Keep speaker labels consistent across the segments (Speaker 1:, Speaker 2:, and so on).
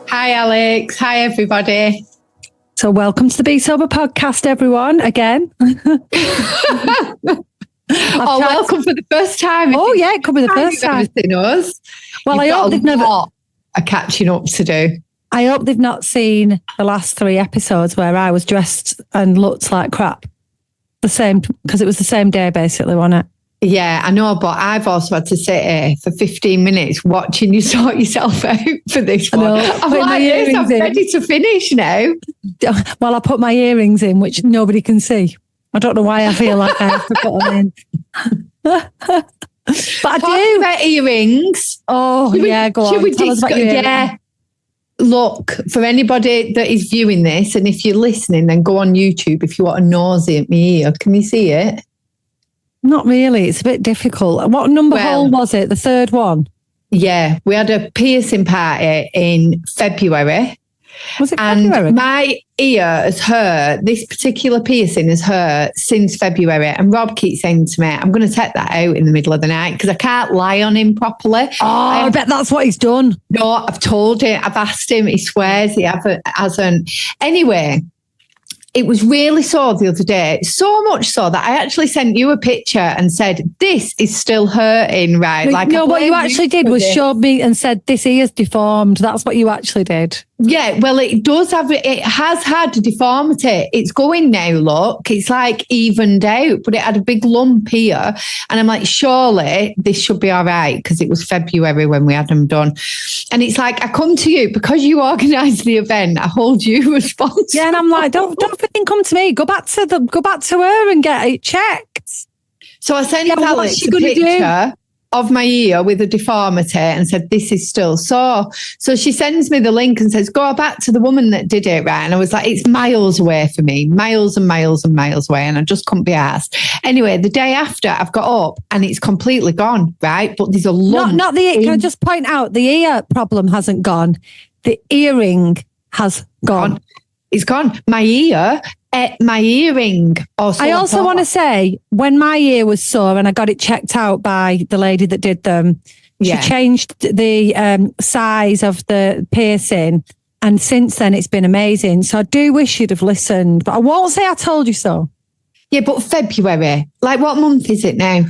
Speaker 1: Hi, Alex. Hi, everybody.
Speaker 2: So welcome to the Be Sober podcast, everyone, again.
Speaker 1: Welcome for the first time.
Speaker 2: Oh, yeah, it could be the first time.
Speaker 1: You've ever seen us.
Speaker 2: Well, I hope they've never...
Speaker 1: a catching up to do.
Speaker 2: I hope they've not seen the last 3 episodes where I was dressed and looked like crap. The same, because it was the same day, basically, wasn't it?
Speaker 1: Yeah, I know, but I've also had to sit here for 15 minutes watching you sort yourself out for this one. I'm like this, I'm ready to finish now.
Speaker 2: Well, I put my earrings in, which nobody can see. I don't know why I feel like I have to put them in. But I do.
Speaker 1: About earrings.
Speaker 2: Oh, yeah, go on. Tell us about your earrings.
Speaker 1: Yeah. Look, for anybody that is viewing this, and if you're listening, then go on YouTube if you want a nosy at me ear. Can you see it?
Speaker 2: Not really. It's a bit difficult. What number hole was it? The third one?
Speaker 1: Yeah, we had a piercing party in February.
Speaker 2: Was it February?
Speaker 1: And my ear has hurt, this particular piercing has hurt since February. And Rob keeps saying to me, I'm going to take that out in the middle of the night because I can't lie on him properly.
Speaker 2: Oh, I bet that's what he's done.
Speaker 1: No, I've told him, I've asked him, he swears he hasn't. Anyway, it was really sore the other day, so much so that I actually sent you a picture and said, this is still hurting, right?
Speaker 2: No, what you actually did was showed me and said, this ear's deformed. That's what you actually did.
Speaker 1: Yeah, well, it has had a deformity. It's going now, look. It's like evened out, but it had a big lump here. And I'm like, surely this should be all right because it was February when we had them done. And it's like, I come to you because you organised the event. I hold you responsible.
Speaker 2: Yeah, and I'm like, don't fucking come to me. Go back to her and get it checked.
Speaker 1: So I sent Alex a picture of my ear with a deformity and said, this is still sore. So she sends me the link and says, go back to the woman that did it, right? And I was like, it's miles away for me, miles and miles and miles away. And I just couldn't be asked. Anyway, the day after I've got up and it's completely gone, right? But there's a lump.
Speaker 2: Not the ear. Can I just point out, the ear problem hasn't gone. The earring has gone.
Speaker 1: It's gone. My earring. I
Speaker 2: also want to say, when my ear was sore and I got it checked out by the lady that did them, she changed the size of the piercing. And since then, it's been amazing. So I do wish you'd have listened, but I won't say I told you so.
Speaker 1: Yeah, but February, like what month is it now?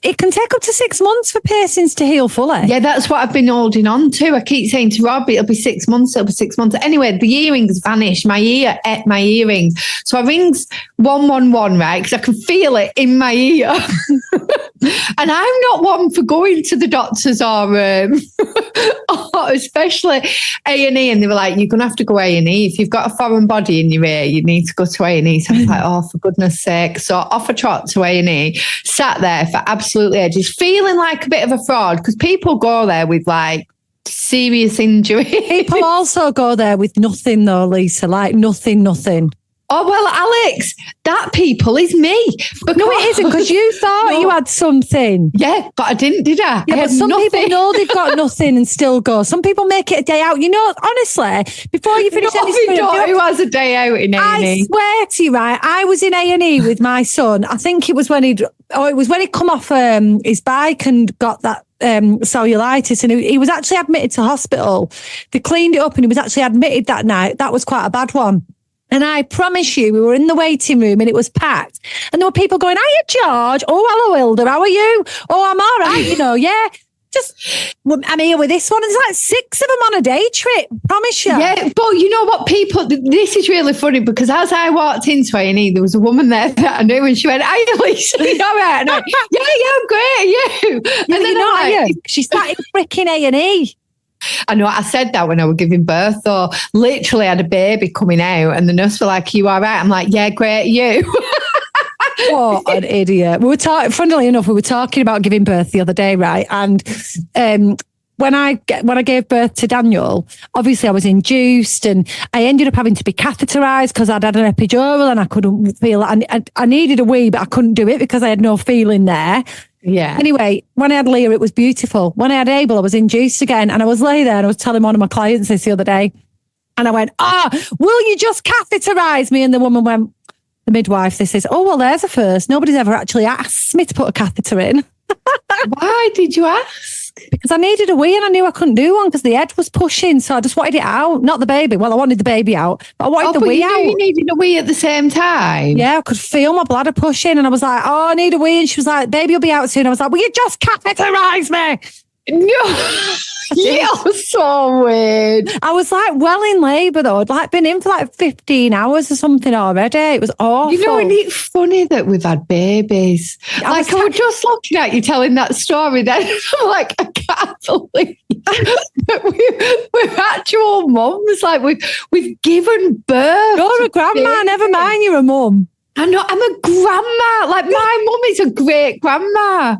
Speaker 2: It can take up to 6 months for piercings to heal fully.
Speaker 1: Yeah, that's what I've been holding on to. I keep saying to Rob, it'll be 6 months, Anyway, the earrings vanished. My ear ate my earrings. So I rings 111, right? Because I can feel it in my ear. And I'm not one for going to the doctors or especially A&E. And they were like, you're going to have to go A&E. If you've got a foreign body in your ear, you need to go to A&E. So I was like, oh, for goodness sake. So off a trot to A&E, sat there for absolutely ages, feeling like a bit of a fraud because people go there with like serious injury.
Speaker 2: People also go there with nothing though, Lisa, like nothing.
Speaker 1: Oh, well, Alex, that people is me.
Speaker 2: No, it isn't, because you thought you had something.
Speaker 1: Yeah, but I didn't, did I?
Speaker 2: Yeah, but some people know they've got nothing and still go. Some people make it a day out. You know, honestly, before you finish
Speaker 1: anything, who has a day out in A&E?
Speaker 2: I swear to you, right, I was in A&E with my son. I think it was when he'd come off his bike and got that cellulitis, and he was actually admitted to hospital. They cleaned it up and he was actually admitted that night. That was quite a bad one. And I promise you, we were in the waiting room and it was packed. And there were people going, hiya, George. Oh, hello, Hilda. How are you? Oh, I'm all right. Yeah. I'm here with this one. There's like 6 of them on a day trip. Promise you.
Speaker 1: Yeah, but you know what, people, this is really funny because as I walked into A&E, there was a woman there that I knew and she went, hiya, Lisa. You all right? And I went, yeah, I'm great. Are you? And then I'm like,
Speaker 2: she started freaking A&E.
Speaker 1: I know, I said that when I was giving birth, though. Literally had a baby coming out and the nurse were like, you all right? I'm like, yeah, great, you.
Speaker 2: What an idiot. Funnily enough, we were talking about giving birth the other day, right? And when I gave birth to Daniel, obviously I was induced and I ended up having to be catheterized because I'd had an epidural and I couldn't feel it. I needed a wee, but I couldn't do it because I had no feeling there.
Speaker 1: Yeah.
Speaker 2: Anyway, when I had Leah, it was beautiful. When I had Abel, I was induced again. And I was lay there and I was telling one of my clients this the other day. And I went, will you just catheterize me? And the woman went, the midwife, this is, oh, well, there's a first. Nobody's ever actually asked me to put a catheter in.
Speaker 1: Why did you ask?
Speaker 2: Because I needed a wee and I knew I couldn't do one because the head was pushing. So I just wanted it out. Not the baby. Well, I wanted the baby out, but I wanted the wee out.
Speaker 1: You needed a wee at the same time?
Speaker 2: Yeah, I could feel my bladder pushing. And I was like, oh, I need a wee. And she was like, baby will be out soon. I was like, will you just catheterize me?
Speaker 1: No. You're so weird.
Speaker 2: I was like well in labour though. I'd like been in for like 15 hours or something already. It was awful.
Speaker 1: You know, and it's funny that we've had babies. I was just looking at you telling that story then. I'm like, I can't believe that we're actual mums. Like we've given birth.
Speaker 2: You're a grandma, never mind you're a mum.
Speaker 1: I'm a grandma. Like my mum is a great grandma.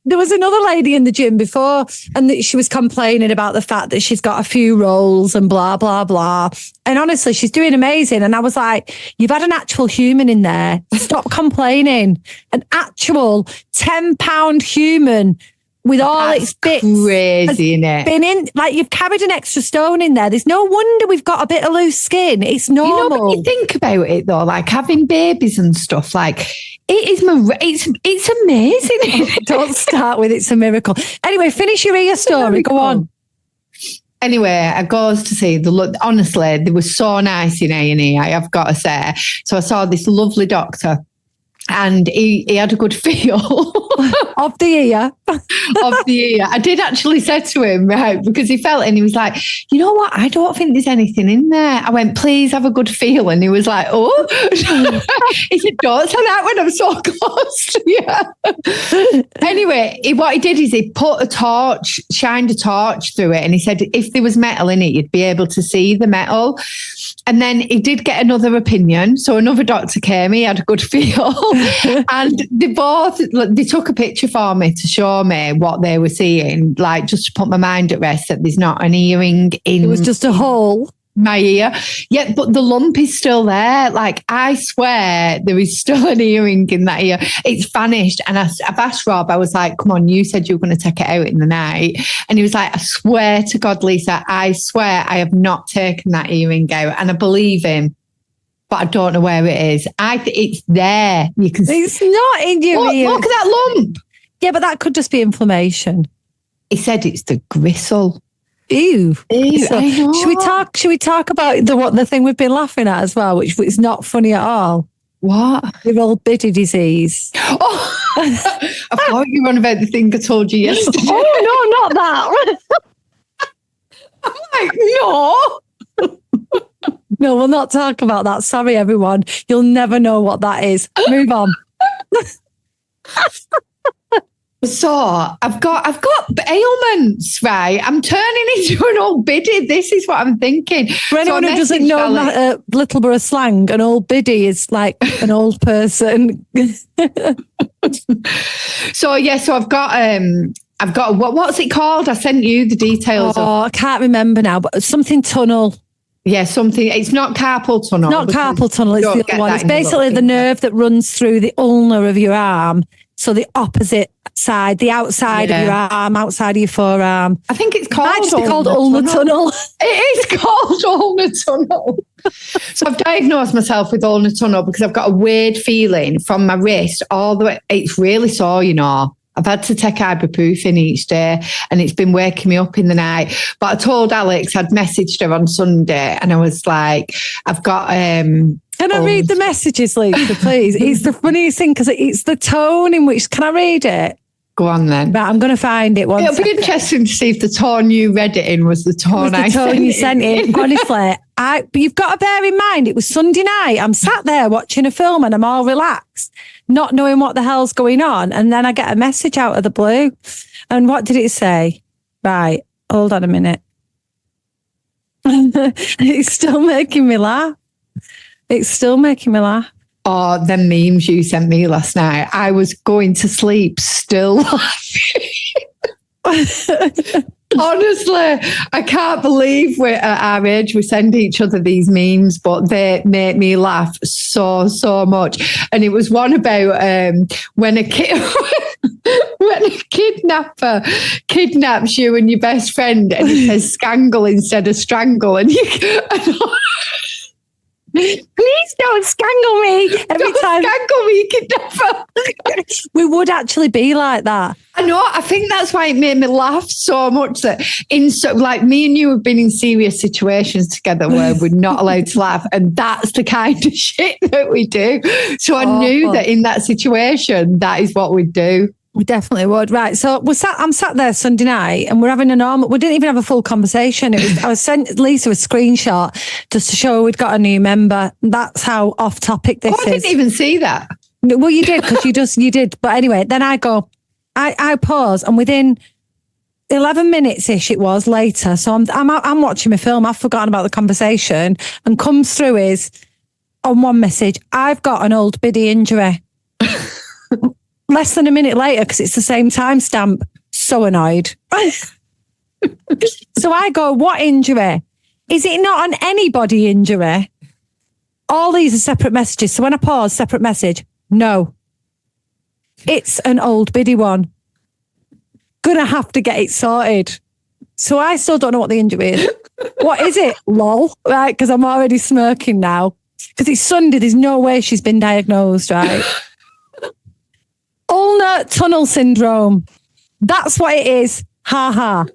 Speaker 2: There was another lady in the gym before and she was complaining about the fact that she's got a few rolls and blah, blah, blah. And honestly, she's doing amazing. And I was like, you've had an actual human in there. Stop complaining. An actual 10-pound human with all its bits.
Speaker 1: Crazy, isn't it?
Speaker 2: Been in, like you've carried an extra stone in there. There's no wonder we've got a bit of loose skin. It's normal.
Speaker 1: You know, when you think about it though, like having babies and stuff, like it's amazing.
Speaker 2: Don't start with it's a miracle. Anyway, finish your ear story. Go on.
Speaker 1: Anyway, I goes to see honestly, they were so nice in A&E, I have got to say. So I saw this lovely doctor and he had a good feel
Speaker 2: of the ear.
Speaker 1: Of the ear. I did actually say to him, right, because he felt it and he was like, you know what? I don't think there's anything in there. I went, please have a good feel. And he was like, oh. He said, don't say that when I'm so close to you. Anyway, what he did is he put shined a torch through it. And he said, if there was metal in it, you'd be able to see the metal. And then he did get another opinion. So another doctor came, he had a good feel. And they took a picture for me to show me what they were seeing, like just to put my mind at rest that there's not an earring in.
Speaker 2: It was just a hole.
Speaker 1: My ear. Yeah, but the lump is still there. Like, I swear there is still an earring in that ear. It's vanished. And I've asked Rob, I was like, come on, you said you were going to take it out in the night. And he was like, I swear to God, Lisa, I swear I have not taken that earring out. And I believe him, but I don't know where it is. I think it's there. You can see.
Speaker 2: It's not in your ear.
Speaker 1: Look at that lump.
Speaker 2: Yeah, but that could just be inflammation.
Speaker 1: He said it's the gristle.
Speaker 2: Ew. So,
Speaker 1: I know.
Speaker 2: Should we talk about the thing we've been laughing at as well, which is not funny at all?
Speaker 1: What?
Speaker 2: With old biddy disease.
Speaker 1: Oh, I thought you were on about the thing I told you yesterday.
Speaker 2: Oh, no, not that.
Speaker 1: I'm like, no.
Speaker 2: No, we'll not talk about that. Sorry, everyone. You'll never know what that is. Move on.
Speaker 1: So I've got ailments, right? I'm turning into an old biddy. This is what I'm thinking.
Speaker 2: For anyone who doesn't know Littleborough slang, an old biddy is like an old person.
Speaker 1: So I've got what's it called? I sent you the details.
Speaker 2: I can't remember now, but something tunnel.
Speaker 1: Yeah, something. It's not carpal tunnel.
Speaker 2: Not carpal tunnel. It's the other one. It's basically the nerve that runs through the ulna of your arm. So the opposite side, the outside of your arm, outside of your forearm.
Speaker 1: I think it's called.
Speaker 2: It might just be called ulnar tunnel.
Speaker 1: It is called ulnar tunnel. So I've diagnosed myself with ulnar tunnel because I've got a weird feeling from my wrist all the way. It's really sore, you know. I've had to take ibuprofen each day and it's been waking me up in the night. But I told Alex, I'd messaged her on Sunday and I was like, I've got...
Speaker 2: Can I read the messages, Lisa, please? It's the funniest thing because it's the tone in which... Can I read it?
Speaker 1: Go on then.
Speaker 2: Right, I'm going to find it.
Speaker 1: It'll be interesting to see if the tone you read it in was the tone I sent.
Speaker 2: You sent it. Honestly, but you've got to bear in mind, it was Sunday night. I'm sat there watching a film and I'm all relaxed, not knowing what the hell's going on. And then I get a message out of the blue. And what did it say? Right, hold on a minute. It's still making me laugh. It's still making me laugh.
Speaker 1: Oh, the memes you sent me last night. I was going to sleep still laughing. Honestly, I can't believe we're at our age. We send each other these memes, but they make me laugh so much. And it was one about when a kidnapper kidnaps you and your best friend, and it says skangle instead of strangle, and you.
Speaker 2: Please don't skangle me every time.
Speaker 1: Skangle me, kidnapper.
Speaker 2: We would actually be like that.
Speaker 1: I know. I think that's why it made me laugh so much that like me and you have been in serious situations together where we're not allowed to laugh, and that's the kind of shit that we do. So I knew that in that situation, that is what we'd do.
Speaker 2: We definitely would. Right. So I'm sat there Sunday night and we're having we didn't even have a full conversation. I was sent Lisa a screenshot just to show we'd got a new member. That's how off topic this is.
Speaker 1: I didn't even see that.
Speaker 2: Well, you did because you did. But anyway, then I pause and within 11 minutes-ish it was later. So I'm watching my film. I've forgotten about the conversation and comes through is on one message, I've got an old biddy injury. Less than a minute later, because it's the same timestamp. So annoyed. So I go, what injury? Is it not an anybody injury? All these are separate messages. So when I pause, separate message. No. It's an old biddy one. Gonna have to get it sorted. So I still don't know what the injury is. What is it? Lol. Right, because I'm already smirking now. Because it's Sunday, there's no way she's been diagnosed, right? Ulnar tunnel syndrome. That's what it is. Ha ha.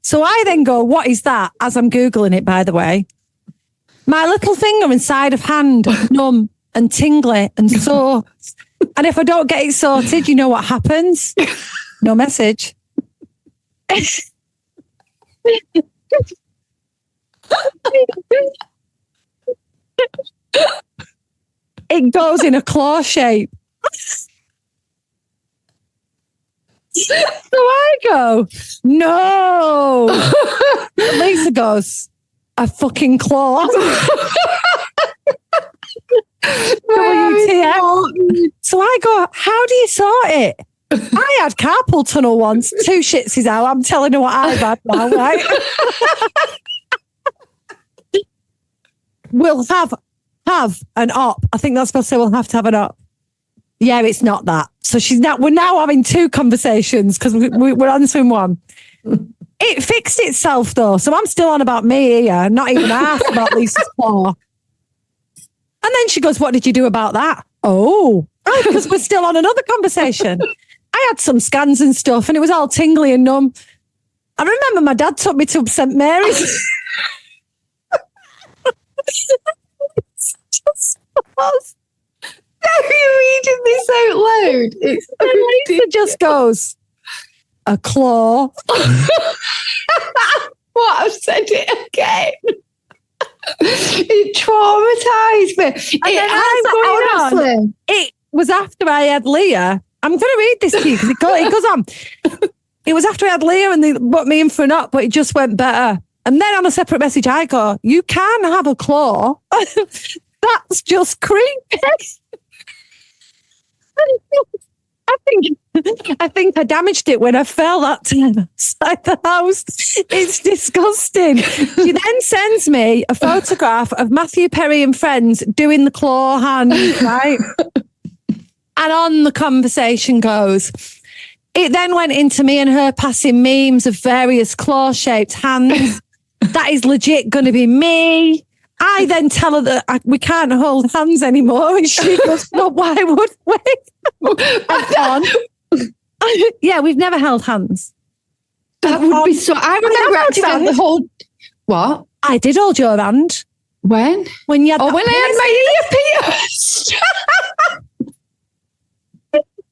Speaker 2: So I then go, what is that? As I'm Googling it, by the way. My little finger inside of hand, numb and tingly and sore. And if I don't get it sorted, you know what happens? No message. It goes in a claw shape. So I go, no. Lisa goes, a fucking claw. WTF. So I go, how do you sort it? I had carpal tunnel once. 2 shits is out. I'm telling her what I've had now, right? We'll have an op. I think that's supposed to say we'll have to have an op. Yeah, it's not that. So we're now having 2 conversations because we're answering one. It fixed itself though. So I'm still on about me here, not even half about Lisa's claw. And then she goes, what did you do about that? Oh, because we're still on another conversation. I had some scans and stuff and it was all tingly and numb. I remember my dad took me to St. Mary's.
Speaker 1: Are you reading this out loud?
Speaker 2: Lisa just goes, a claw.
Speaker 1: What? I've said it again. It traumatized me.
Speaker 2: It was after I had Leah. I'm going to read this to you because it goes on. It was after I had Leah and they put me in for an op, but it just went better. And then on a separate message, I go, you can have a claw. That's just creepy. I think I damaged it when I fell that time outside the house. It's disgusting. She then sends me a photograph of Matthew Perry and friends doing the claw hand, right? And on the conversation goes, it then went into me and her passing memes of various claw-shaped hands. That is legit going to be me. I then tell her that we can't hold hands anymore. And she goes, well, why would we? Yeah, we've never held hands.
Speaker 1: That would be so... I remember I felt the whole... What?
Speaker 2: I did hold your hand.
Speaker 1: When?
Speaker 2: When you had
Speaker 1: when I had my ear pierced.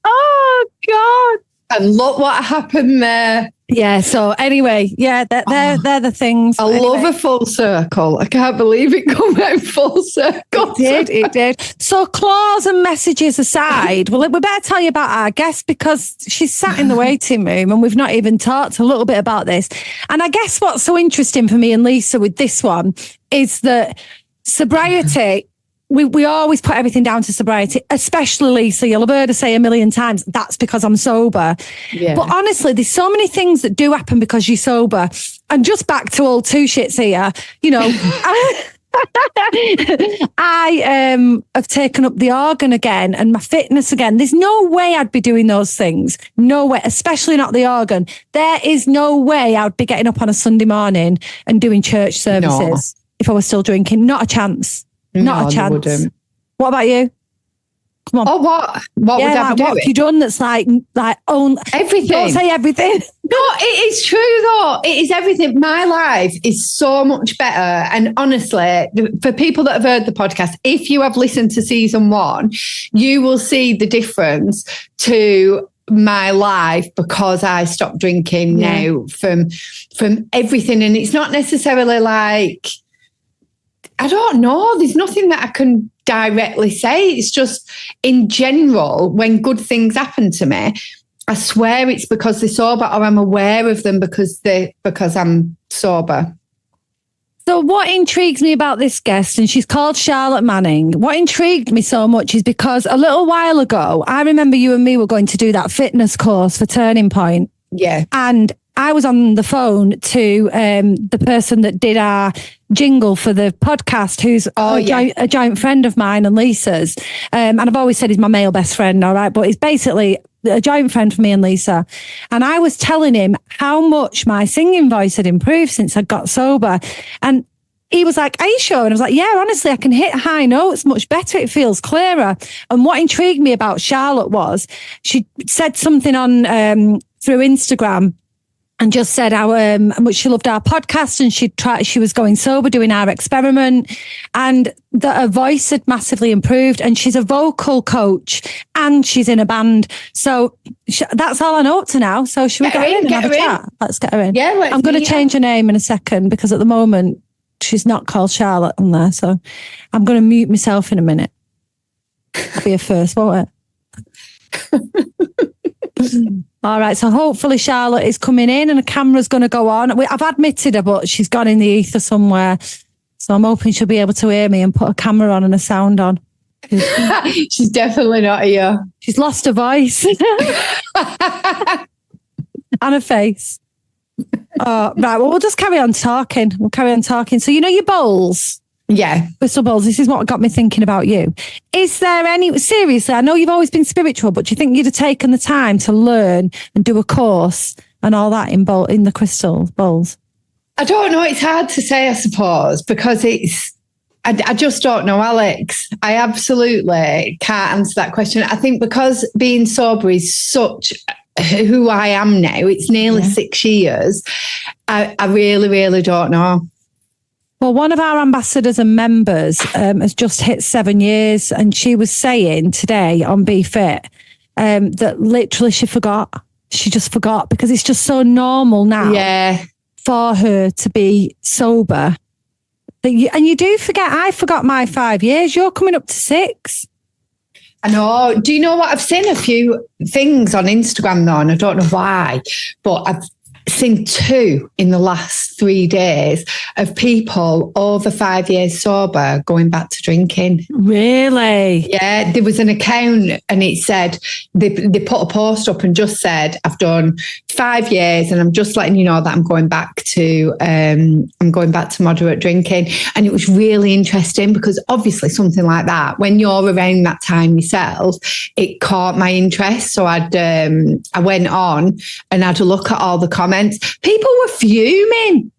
Speaker 2: Oh, God.
Speaker 1: And look what happened there.
Speaker 2: Yeah, so anyway, yeah, they're the things.
Speaker 1: I love a full circle. I can't believe it come out full circle.
Speaker 2: It did. So claws and messages aside, well, we better tell you about our guest because she's sat in the waiting room and we've not even talked a little bit about this. And I guess what's so interesting for me and Lisa with this one is that sobriety, we always put everything down to sobriety, especially Lisa. You'll have heard her say a million times, that's because I'm sober. Yeah. But honestly, there's so many things that do happen because you're sober. And just back to all 2 shits here, you know, I have taken up the organ again and my fitness again. There's no way I'd be doing those things. No way, especially not the organ. There is no way I'd be getting up on a Sunday morning and doing church services if I was still drinking. Not a chance. Not a chance.
Speaker 1: Wouldn't.
Speaker 2: What about you? Come on.
Speaker 1: Oh, what would I be doing?
Speaker 2: What have you done that's like
Speaker 1: everything?
Speaker 2: Don't say everything.
Speaker 1: No, it is true though. It is everything. My life is so much better. And honestly, for people that have heard the podcast, if you have listened to season 1, you will see the difference to my life because I stopped drinking now from everything. And it's not necessarily like, I don't know. There's nothing that I can directly say. It's just in general, when good things happen to me, I swear it's because they're sober, or I'm aware of them because I'm sober.
Speaker 2: So what intrigues me about this guest, and she's called Charlotte Manning, what intrigued me so much is because a little while ago, I remember you and me were going to do that fitness course for Turning Point.
Speaker 1: Yeah.
Speaker 2: And I was on the phone to the person that did our jingle for the podcast, who's a giant friend of mine and Lisa's. And I've always said he's my male best friend, all right? But he's basically a giant friend for me and Lisa. And I was telling him how much my singing voice had improved since I got sober. And he was like, "Are you sure?" And I was like, "Yeah, honestly, I can hit high notes much better. It feels clearer." And what intrigued me about Charlotte was she said something on through Instagram and just said how much she loved our podcast, and she was going sober doing our experiment, and that her voice had massively improved. And she's a vocal coach and she's in a band. So that's all I know up to now. So should we go in and have a chat? Let's get her in.
Speaker 1: Yeah,
Speaker 2: I'm going to change her name in a second because at the moment she's not called Charlotte on there. So I'm going to mute myself in a minute. That'll be a first, won't it? All right, so hopefully Charlotte is coming in and the camera's going to go on. I've admitted her, but she's gone in the ether somewhere. So I'm hoping she'll be able to hear me and put a camera on and a sound on.
Speaker 1: She's definitely not here.
Speaker 2: She's lost her voice. And her face. Oh, right, well, we'll just carry on talking. So you know your bowls?
Speaker 1: Yeah.
Speaker 2: Crystal bowls, this is what got me thinking about you. Is there seriously, I know you've always been spiritual, but do you think you'd have taken the time to learn and do a course and all that in the crystal bowls?
Speaker 1: I don't know. It's hard to say, I suppose, because I just don't know, Alex. I absolutely can't answer that question. I think because being sober is such who I am now, it's nearly 6 years. I really, really don't know.
Speaker 2: Well, one of our ambassadors and members has just hit 7 years, and she was saying today on Be Fit that literally she forgot. She just forgot because it's just so normal now for her to be sober. And you do forget. I forgot my 5 years. You're coming up to 6.
Speaker 1: I know. Do you know what? I've seen a few things on Instagram though, and I don't know why, but I've seen 2 in the last 3 days of people over 5 years sober going back to drinking.
Speaker 2: Really?
Speaker 1: Yeah, there was an account and it said, they put a post up and just said, "I've done 5 years and I'm just letting you know that I'm going back to moderate drinking." And it was really interesting because obviously something like that, when you're around that time yourself, it caught my interest. So I went on and had a look at all the comments. People were fuming.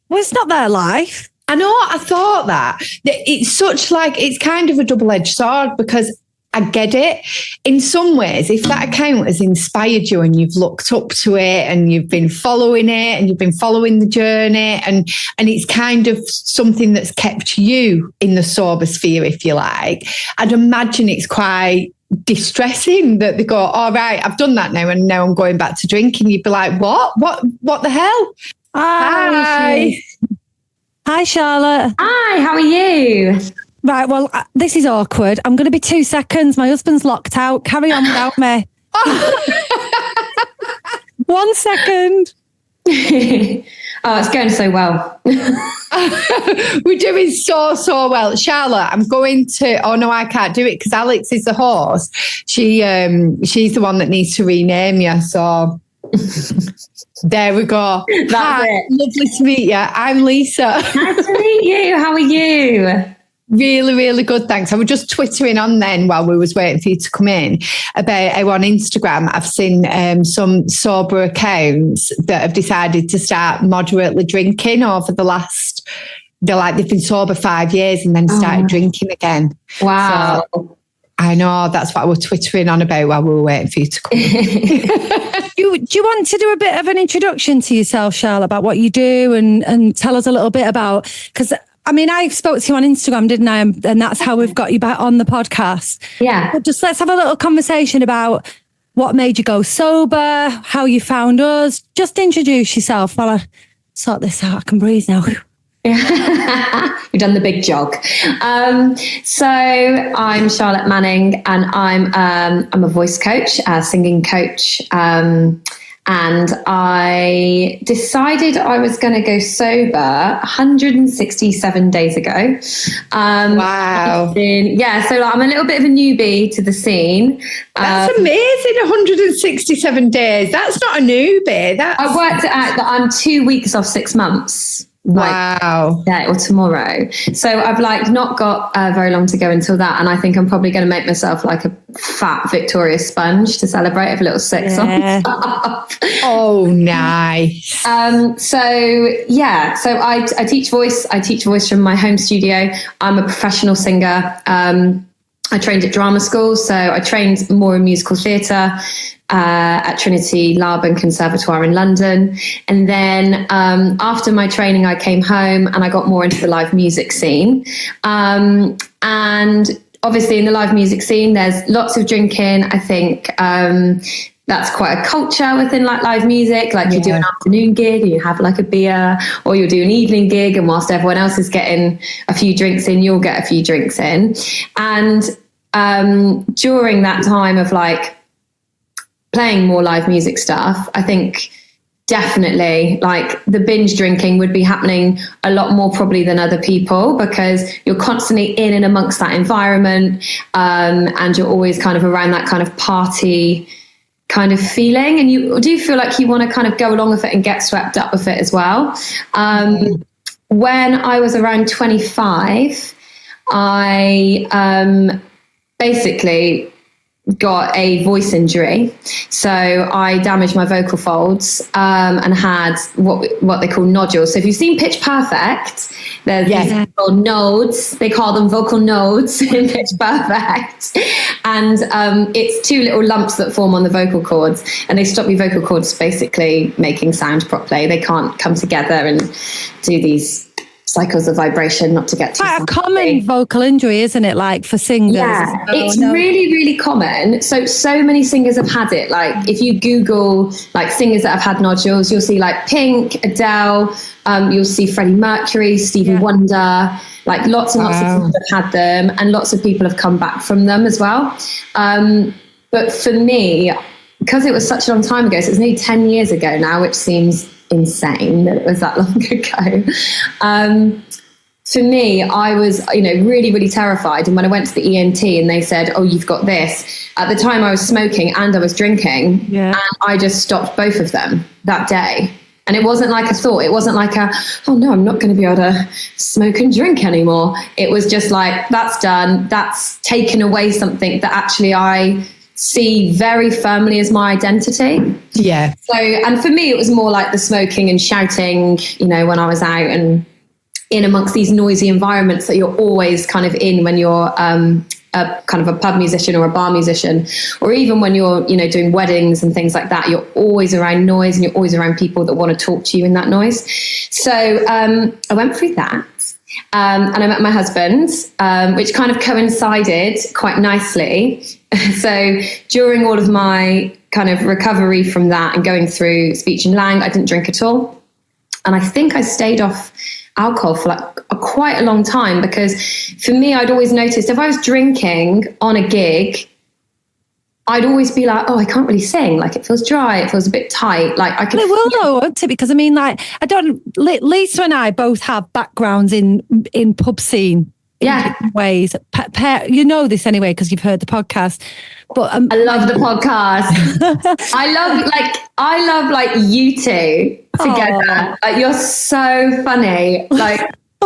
Speaker 2: Well, it's not their life.
Speaker 1: I know. I thought that it's kind of a double-edged sword because I get it. In some ways, if that account has inspired you and you've looked up to it and you've been following it and you've been following the journey and it's kind of something that's kept you in the sober sphere, if you like, I'd imagine it's quite distressing that they go, "All right, I've done that now and now I'm going back to drinking." You'd be like, what the hell? Hi Charlotte.
Speaker 3: Hi, how are you?
Speaker 2: Right, well, this is awkward. I'm going to be 2 seconds. My husband's locked out. Carry on without me. 1 second.
Speaker 3: Oh, it's going so well.
Speaker 1: We're doing so well. Charlotte, I'm going to, oh no, I can't do it because Alex is the host. She's the one that needs to rename you. So there we go.
Speaker 3: That's it.
Speaker 1: Lovely to meet you. I'm Lisa.
Speaker 3: Nice to meet you. How are you?
Speaker 1: Really, really good, thanks. I was just twittering on then while we was waiting for you to come in about how on Instagram I've seen some sober accounts that have decided to start moderately drinking over the last they've been sober 5 yees and then started drinking again.
Speaker 3: Wow.
Speaker 1: So, I know, that's what I was twittering on about while we were waiting for you to come.
Speaker 2: Do you want to do a bit of an introduction to yourself, Charlotte, about what you do and tell us a little bit about, because I mean, I spoke to you on Instagram, didn't I? And that's how we've got you back on the podcast.
Speaker 3: Yeah.
Speaker 2: But just let's have a little conversation about what made you go sober, how you found us. Just introduce yourself while I sort this out. I can breathe now.
Speaker 3: We've done the big jog. So I'm Charlotte Manning, and I'm a voice coach, a singing coach. And I decided I was going to go sober 167 days ago.
Speaker 1: Wow.
Speaker 3: So I'm a little bit of a newbie to the scene.
Speaker 1: That's amazing, 167 days. That's not a newbie.
Speaker 3: I worked it out that I'm 2 weeks off 6 months.
Speaker 1: Wow.
Speaker 3: Or tomorrow. So I've not got very long to go until that. And I think I'm probably going to make myself like a fat Victoria sponge to celebrate with a little six on top.
Speaker 1: Oh, nice.
Speaker 3: So I teach voice. I teach voice from my home studio. I'm a professional singer. I trained at drama school. So I trained more in musical theatre at Trinity Laban Conservatoire in London. And then after my training, I came home and I got more into the live music scene. And obviously in the live music scene, there's lots of drinking. I think that's quite a culture within live music. You do an afternoon gig and you have a beer, or you'll do an evening gig, and whilst everyone else is getting a few drinks in, you'll get a few drinks in. And during that time of playing more live music stuff, I think definitely the binge drinking would be happening a lot more probably than other people, because you're constantly in and amongst that environment, and you're always kind of around that kind of party kind of feeling, and you do feel like you want to kind of go along with it and get swept up with it as well. When I was around 25, I basically got a voice injury. So I damaged my vocal folds and had what they call nodules. So if you've seen Pitch Perfect, there's these little nodes. They call them vocal nodes in Pitch Perfect. And it's two little lumps that form on the vocal cords, and they stop your vocal cords basically making sound properly. They can't come together and do these cycles of vibration, not to get too
Speaker 2: quite a common vocal injury, isn't it? For singers.
Speaker 3: Yeah, it's really, really common. So many singers have had it. If you Google singers that have had nodules, you'll see Pink, Adele, you'll see Freddie Mercury, Stevie Wonder, lots and lots of people have had them, and lots of people have come back from them as well. But for me, because it was such a long time ago, so it's nearly 10 years ago now, which seems insane that it was that long ago. For me, I was, really, really terrified. And when I went to the ENT and they said, "Oh, you've got this," at the time I was smoking and I was drinking, and I just stopped both of them that day. And it wasn't like a thought. It wasn't like oh no, I'm not going to be able to smoke and drink anymore. It was just that's done. That's taken away something that actually I see very firmly as my identity.
Speaker 1: Yeah.
Speaker 3: So, and for me, it was more the smoking and shouting, when I was out and in amongst these noisy environments that you're always kind of in when you're a kind of a pub musician or a bar musician, or even when you're, doing weddings and things like that, you're always around noise and you're always around people that want to talk to you in that noise. So I went through that. And I met my husband, which kind of coincided quite nicely. So during all of my kind of recovery from that and going through speech and lang, I didn't drink at all. And I think I stayed off alcohol for quite a long time, because for me, I'd always noticed if I was drinking on a gig, I'd always be oh, I can't really sing. It feels dry. It feels a bit tight. I could.
Speaker 2: It will though, won't it? Because I mean, I don't. Lisa and I both have backgrounds in pub scene. In different ways. You know this anyway because you've heard the podcast. But
Speaker 3: I love the podcast. I love you two together. You're so funny.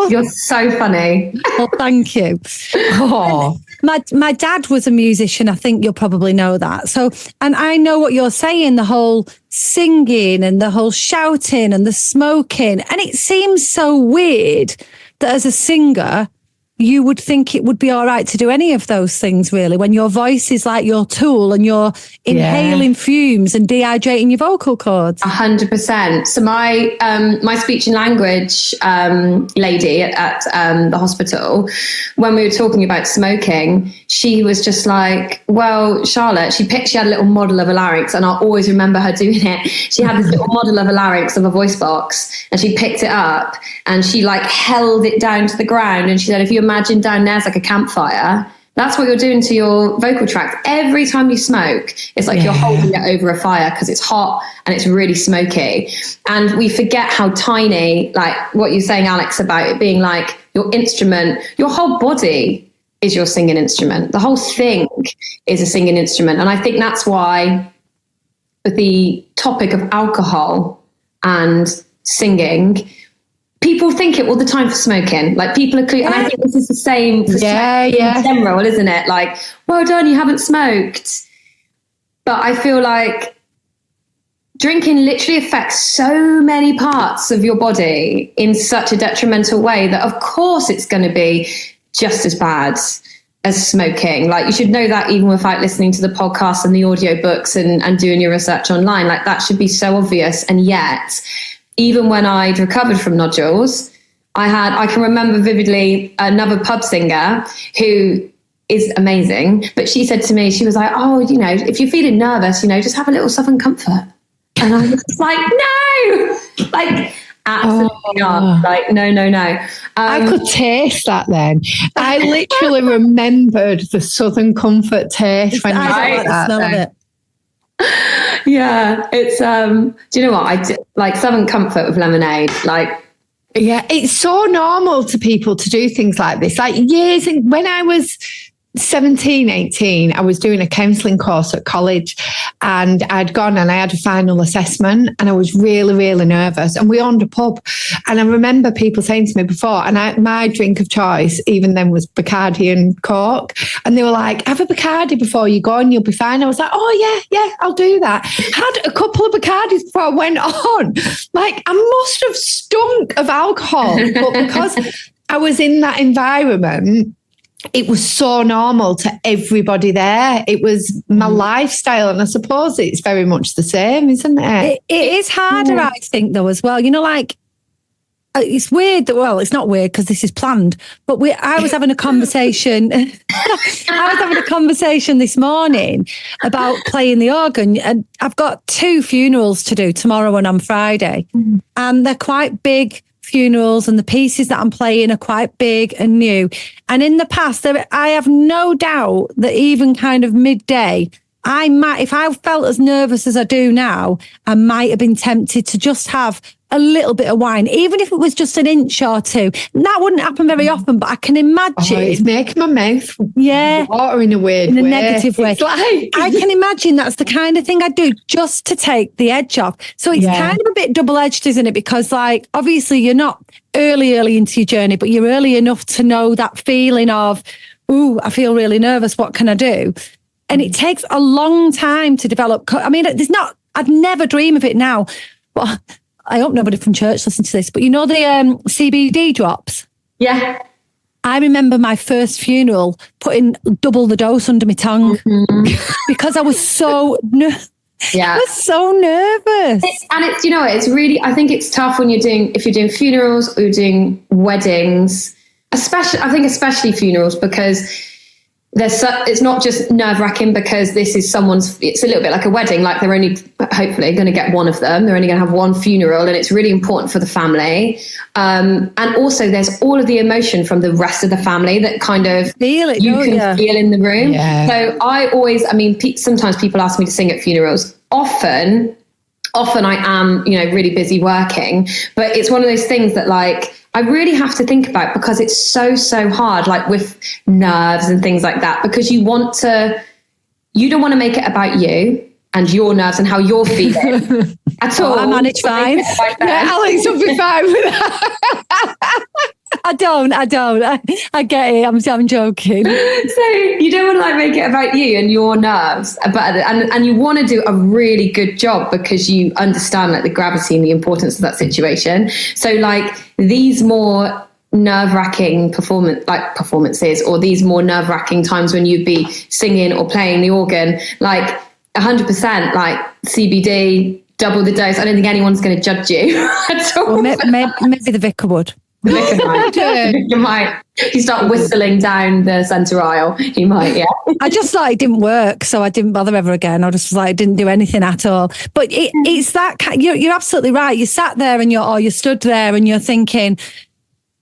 Speaker 3: You're so funny.
Speaker 2: Well, thank you.
Speaker 1: Oh.
Speaker 2: My dad was a musician. I think you'll probably know that. So, and I know what you're saying, the whole singing and the whole shouting and the smoking. And it seems so weird that as a singer, you would think it would be all right to do any of those things, really, when your voice is like your tool and you're inhaling fumes and dehydrating your vocal cords.
Speaker 3: 100%. So my speech and language lady at the hospital, when we were talking about smoking, she was just like, well, Charlotte, she had a little model of a larynx, and I'll always remember her doing it. She had this little model of a larynx of a voice box, and she picked it up and she like held it down to the ground, and she said, if you imagine down there's like a campfire, that's what you're doing to your vocal tract. Every time you smoke, it's like you're holding it over a fire because it's hot and it's really smoky. And we forget how tiny, like what you're saying, Alex, about it being like your instrument, your whole body is your singing instrument. The whole thing is a singing instrument. And I think that's why the topic of alcohol and singing, people think it all the time for smoking. Like people are and I think this is the same for smoking in general, isn't it? Like, well done, you haven't smoked. But I feel like drinking literally affects so many parts of your body in such a detrimental way that of course it's going to be just as bad as smoking. Like you should know that even without listening to the podcast and the audiobooks and doing your research online. Like that should be so obvious. And yet, even when I'd recovered from nodules, I can remember vividly another pub singer who is amazing, but she said to me, she was like, oh, you know, if you're feeling nervous, you know, just have a little Southern Comfort. And I was like, no, like absolutely not. Like, no.
Speaker 1: I could taste that then. I literally remembered the Southern Comfort taste when you
Speaker 2: like the smell of it.
Speaker 3: Yeah, it's do you know what I did, like Southern Comfort with lemonade, like
Speaker 1: it's so normal to people to do things like this. Like when I was 17, 18, I was doing a counselling course at college, and I'd gone and I had a final assessment, and I was really, really nervous, and we owned a pub, and I remember people saying to me before, and my drink of choice even then was Bacardi and Coke, and they were like, have a Bacardi before you go and you'll be fine. I was like, oh yeah, I'll do that. Had a couple of Bacardis before I went on. Like I must have stunk of alcohol, but because I was in that environment, it was so normal to everybody there. It was my lifestyle. And I suppose it's very much the same, isn't it?
Speaker 2: It is harder, I think, though, as well. You know, like, it's weird that, well, it's not weird because this is planned, but I was having a conversation. I was having a conversation this morning about playing the organ, and I've got 2 funerals to do tomorrow and on Friday. And they're quite big funerals, and the pieces that I'm playing are quite big and new. And in the past, I have no doubt that even kind of midday, I might, if I felt as nervous as I do now, I might have been tempted to just have a little bit of wine, even if it was just an inch or two. And that wouldn't happen very often, but I can imagine.
Speaker 1: It's making my mouth water in a weird way.
Speaker 2: In a negative way.
Speaker 1: Like...
Speaker 2: I can imagine that's the kind of thing I'd do just to take the edge off. So it's kind of a bit double-edged, isn't it? Because like, obviously you're not early into your journey, but you're early enough to know that feeling of, ooh, I feel really nervous. What can I do? And it takes a long time to develop. I mean, I'd never dream of it now. Well, I hope nobody from church listens to this, but you know the CBD drops?
Speaker 3: Yeah.
Speaker 2: I remember my first funeral putting double the dose under my tongue because I was so I was so nervous.
Speaker 3: It's you know, it's really, I think it's tough when if you're doing funerals or you're doing weddings, especially funerals, because it's not just nerve-wracking because this is it's a little bit like a wedding, like they're only hopefully going to get one of them, they're only going to have one funeral, and it's really important for the family, and also there's all of the emotion from the rest of the family that kind of feel in the room. So sometimes people ask me to sing at funerals. Often I am, you know, really busy working, but it's one of those things that like I really have to think about, because it's so hard, like with nerves and things like that, because you don't want to make it about you and your nerves and how you're feeling at all.
Speaker 2: I manage fine.
Speaker 1: Yeah, Alex will be fine with that.
Speaker 2: I don't. I get it. I'm joking.
Speaker 3: So you don't want to like make it about you and your nerves, and you want to do a really good job because you understand like the gravity and the importance of that situation. So like these more nerve-wracking performances, or these more nerve-wracking times when you'd be singing or playing the organ, like 100%, like CBD, double the dose. I don't think anyone's going to judge you at all.
Speaker 2: Well, maybe the vicar would.
Speaker 3: The vicar might. If you start whistling down the centre aisle, he might, yeah.
Speaker 2: I just thought it didn't work, so I didn't bother ever again. I just was like, it didn't do anything at all. But it's that, you're absolutely right. You sat there and you stood there and you're thinking,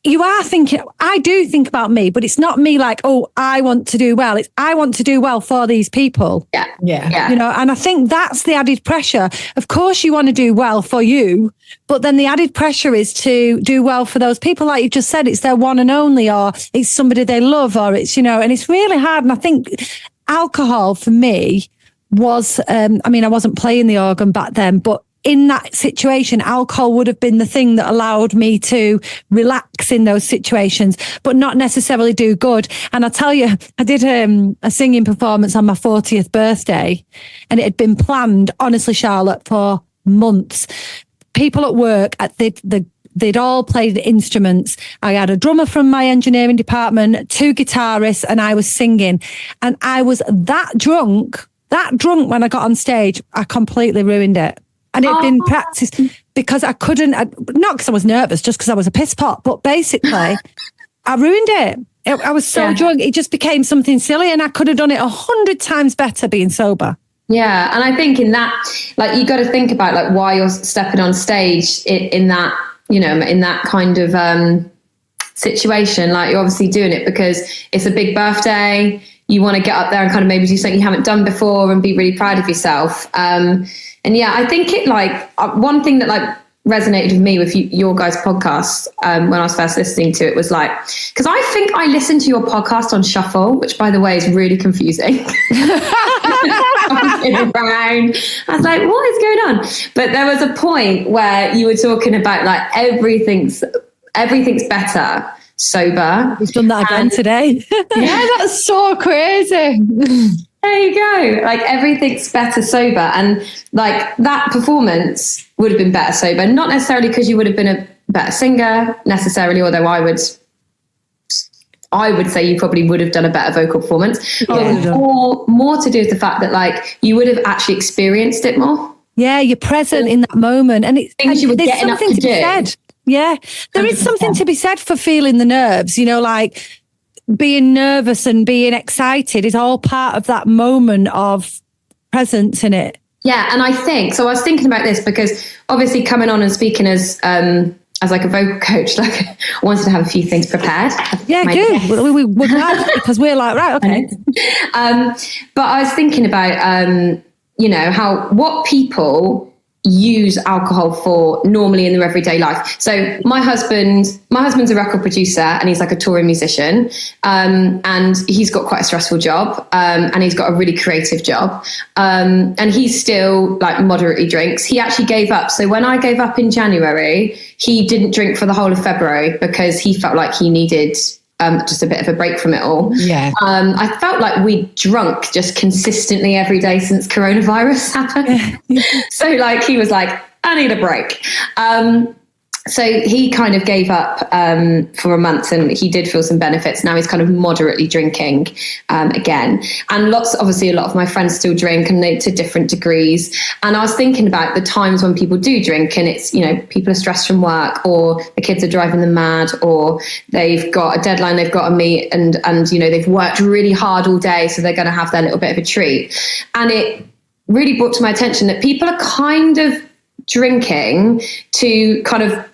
Speaker 2: you are thinking, I do think about me, but it's not me like, oh, I want to do well. It's I want to do well for these people.
Speaker 3: Yeah.
Speaker 2: You know, and I think that's the added pressure. Of course, you want to do well for you, but then the added pressure is to do well for those people. Like you just said, it's their one and only, or it's somebody they love, or it's, you know, and it's really hard. And I think alcohol for me was, I wasn't playing the organ back then, but in that situation, alcohol would have been the thing that allowed me to relax in those situations, but not necessarily do good. And I tell you, I did a singing performance on my 40th birthday, and it had been planned, honestly, Charlotte, for months. People at work, they'd all played instruments. I had a drummer from my engineering department, 2 guitarists, and I was singing. And I was that drunk when I got on stage, I completely ruined it. And it had been practiced because I couldn't, not because I was nervous, just because I was a piss pot, but basically I ruined it. I was so drunk, it just became something silly, and I could have done it 100 times better being sober.
Speaker 3: Yeah. And I think in that, like, you got to think about like why you're stepping on stage in that, you know, in that kind of situation. Like, you're obviously doing it because it's a big birthday. You want to get up there and kind of maybe do something you haven't done before and be really proud of yourself. And yeah, I think it like one thing that like resonated with me with your guys' podcast when I was first listening to it was like, because I think I listened to your podcast on shuffle, which by the way is really confusing. Around. I was like, what is going on? But there was a point where you were talking about like everything's better sober.
Speaker 2: We've done that again today.
Speaker 1: Yeah, that's so crazy.
Speaker 3: There you go. Like, everything's better sober. And like that performance would have been better sober, not necessarily because you would have been a better singer necessarily, although I would say you probably would have done a better vocal performance.
Speaker 2: Yeah.
Speaker 3: But more to do with the fact that like you would have actually experienced it more.
Speaker 2: Yeah, you're present in that moment. And it's
Speaker 3: things you were getting up to do.
Speaker 2: Said. Yeah, there is something to be said for feeling the nerves, you know, like being nervous and being excited is all part of that moment of presence in it.
Speaker 3: Yeah, and I think, so I was thinking about this because obviously coming on and speaking as like a vocal coach, like I wanted to have a few things prepared.
Speaker 2: Yeah, good. We would like because we're like, right, okay.
Speaker 3: But I was thinking about, what people use alcohol for normally in their everyday life. So my husband's a record producer and he's like a touring musician, and he's got quite a stressful job, and he's got a really creative job, and he still like moderately drinks. He actually gave up. So when I gave up in January, he didn't drink for the whole of February because he felt like he needed just a bit of a break from it all.
Speaker 1: Yeah.
Speaker 3: I felt like we drunk just consistently every day since coronavirus happened. So like he was like, I need a break. So he kind of gave up for a month, and he did feel some benefits. Now he's kind of moderately drinking again. And obviously a lot of my friends still drink, and they to different degrees. And I was thinking about the times when people do drink, and it's, you know, people are stressed from work, or the kids are driving them mad, or they've got a deadline they've got to meet, and you know, they've worked really hard all day, so they're going to have their little bit of a treat. And it really brought to my attention that people are kind of drinking to kind of,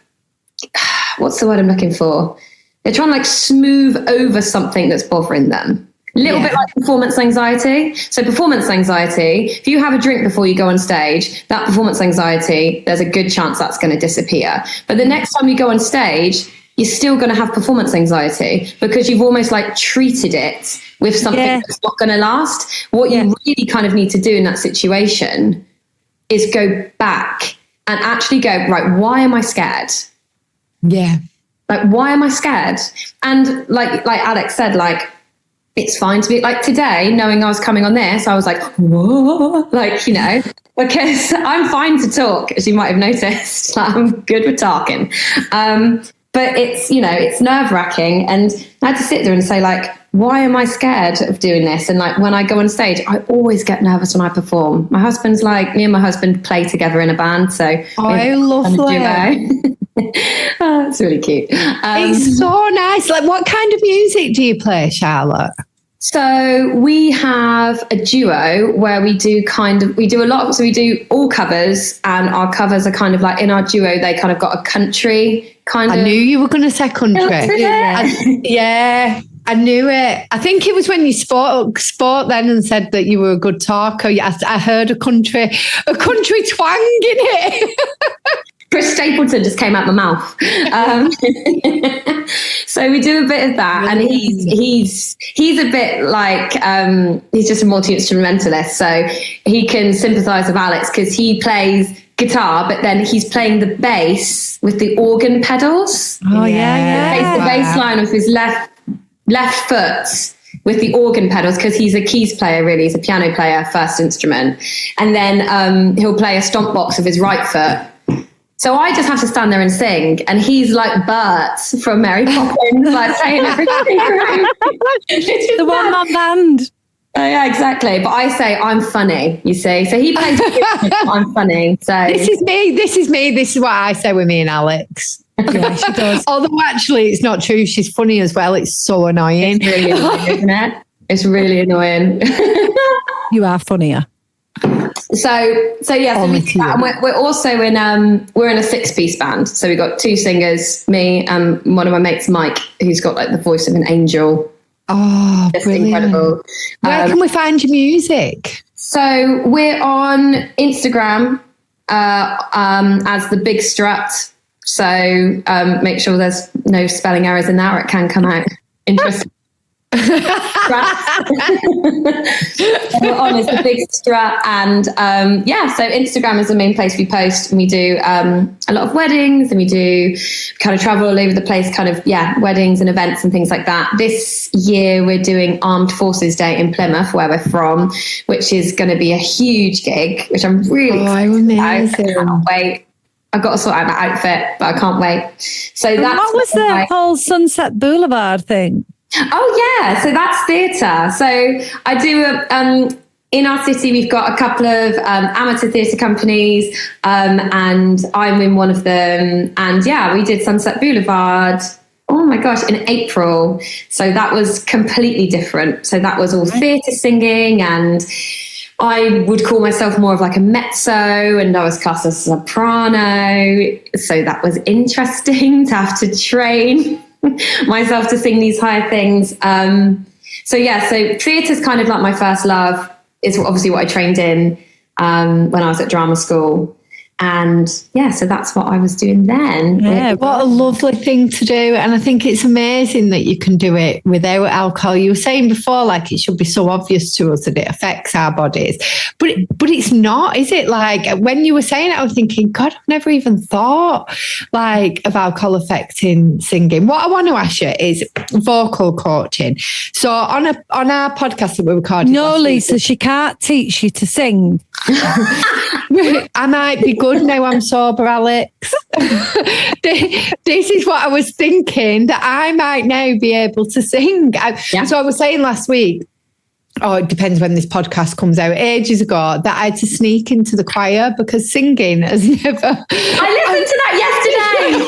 Speaker 3: what's the word I'm looking for? They're trying to like smooth over something that's bothering them. A little bit like performance anxiety. So performance anxiety, if you have a drink before you go on stage, that performance anxiety, there's a good chance that's going to disappear. But the next time you go on stage, you're still going to have performance anxiety because you've almost like treated it with something that's not going to last. What you really kind of need to do in that situation is go back and actually go, right, why am I scared?
Speaker 1: Yeah.
Speaker 3: Like, why am I scared? And like Alex said, like, it's fine to be like today, knowing I was coming on this, I was like, whoa, like, you know, because I'm fine to talk, as you might have noticed. Like, I'm good with talking. but it's, you know, it's nerve wracking. And I had to sit there and say, like, why am I scared of doing this? And like, when I go on stage, I always get nervous when I perform. My husband's like, me and my husband play together in a band. So
Speaker 1: lovely.
Speaker 3: Oh, it's really cute.
Speaker 1: It's so nice. Like, what kind of music do you play, Charlotte?
Speaker 3: So we have a duo where we do a lot. So we do all covers, and our covers are kind of like, in our duo, they kind of got a country kind of.
Speaker 1: I knew you were going to say country. Yeah, I knew it. I think it was when you spoke then and said that you were a good talker. I heard a country twang in it.
Speaker 3: Chris Stapleton just came out my mouth. So we do a bit of that, and he's a bit like he's just a multi-instrumentalist, so he can sympathise with Alex because he plays guitar, but then he's playing the bass with the organ pedals.
Speaker 2: Oh yeah.
Speaker 3: He plays the bass line with his left foot with the organ pedals because he's a keys player, really. He's a piano player, first instrument, and then he'll play a stomp box with his right foot. So I just have to stand there and sing, and he's like Bert from Mary Poppins, like playing everything.
Speaker 2: The one-man band.
Speaker 3: Yeah, exactly. But I say I'm funny, you see. So he plays I'm funny. So
Speaker 1: this is me. This is what I say with me and Alex.
Speaker 2: Yeah, she does.
Speaker 1: Although actually it's not true. She's funny as well. It's so annoying.
Speaker 3: It's really annoying, isn't it? It's really annoying.
Speaker 2: You are funnier.
Speaker 3: So yeah, so we do that. And we're also in we're in a 6-piece band. So we've got 2 singers, me and one of my mates, Mike, who's got like the voice of an angel.
Speaker 1: Oh,
Speaker 3: just
Speaker 1: brilliant.
Speaker 3: Incredible.
Speaker 1: Where can we find your music?
Speaker 3: So we're on Instagram as The Big Strut. So make sure there's no spelling errors in there, or it can come out interesting. We're on is The Big Strut, and so Instagram is the main place we post, and we do a lot of weddings, and we do kind of travel all over the place, kind of weddings and events and things like that. This year we're doing Armed Forces Day in Plymouth, where we're from, which is going to be a huge gig, which I'm really excited about. I can't wait. I've got to sort out my outfit, but I can't wait. So that's
Speaker 2: what was the whole Sunset Boulevard thing?
Speaker 3: Oh yeah, so that's theatre. So I do in our city. We've got a couple of amateur theatre companies, and I'm in one of them. And we did Sunset Boulevard. Oh my gosh, in April. So that was completely different. So that was all theatre singing, and I would call myself more of like a mezzo, and I was classed as a soprano. So that was interesting to have to train myself to sing these higher things. So theatre's kind of like my first love. It's obviously what I trained in when I was at drama school. And so that's what I was doing then.
Speaker 1: Yeah, what a lovely thing to do. And I think it's amazing that you can do it without alcohol. You were saying before, like, it should be so obvious to us that it affects our bodies, but it's not, is it? Like, when you were saying it, I was thinking, God, I've never even thought like of alcohol affecting singing. What I want to ask you is vocal coaching. So on our podcast that we recorded,
Speaker 2: no, Lisa, she can't teach you to sing.
Speaker 1: I might be good now I'm sober, Alex. This is what I was thinking, that I might now be able to sing. So I was saying last week, it depends when this podcast comes out, ages ago, that I had to sneak into the choir because singing has never...
Speaker 3: I listened to that yesterday.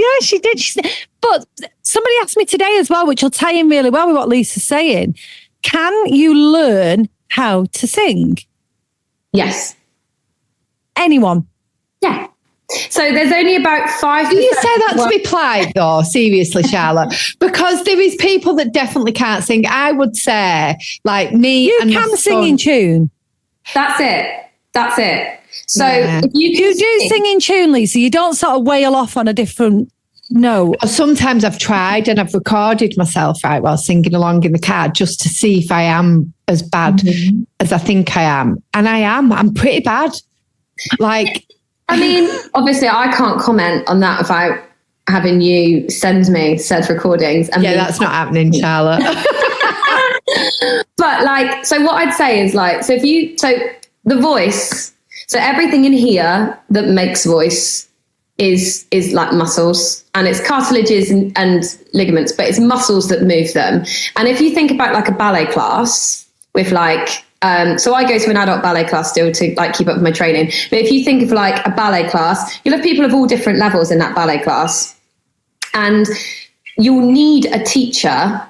Speaker 2: yeah, she did. But somebody asked me today as well, which will tie in really well with what Lisa's saying. Can you learn how to sing?
Speaker 3: Yes.
Speaker 2: Anyone?
Speaker 3: Yeah. So there's only about 5%.
Speaker 1: Do you say that to be polite, though? Seriously, Charlotte? Because there is people that definitely can't sing. I would say, like me.
Speaker 2: You can sing in tune.
Speaker 3: That's it. So if you
Speaker 2: do sing in tune, Lisa, you don't sort of wail off on a different note.
Speaker 1: Sometimes I've tried and I've recorded myself while singing along in the car just to see if I am as bad as I think I am. And I am. I'm pretty bad. Like,
Speaker 3: I mean, obviously I can't comment on that without having you send me said recordings. And
Speaker 1: that's not happening, Charlotte.
Speaker 3: But like, so what I'd say is like, so the voice, so everything in here that makes voice is like muscles, and it's cartilages and ligaments, but it's muscles that move them. And if you think about like a ballet class with like, so I go to an adult ballet class still to like keep up with my training. But if you think of like a ballet class, you'll have people of all different levels in that ballet class. And you'll need a teacher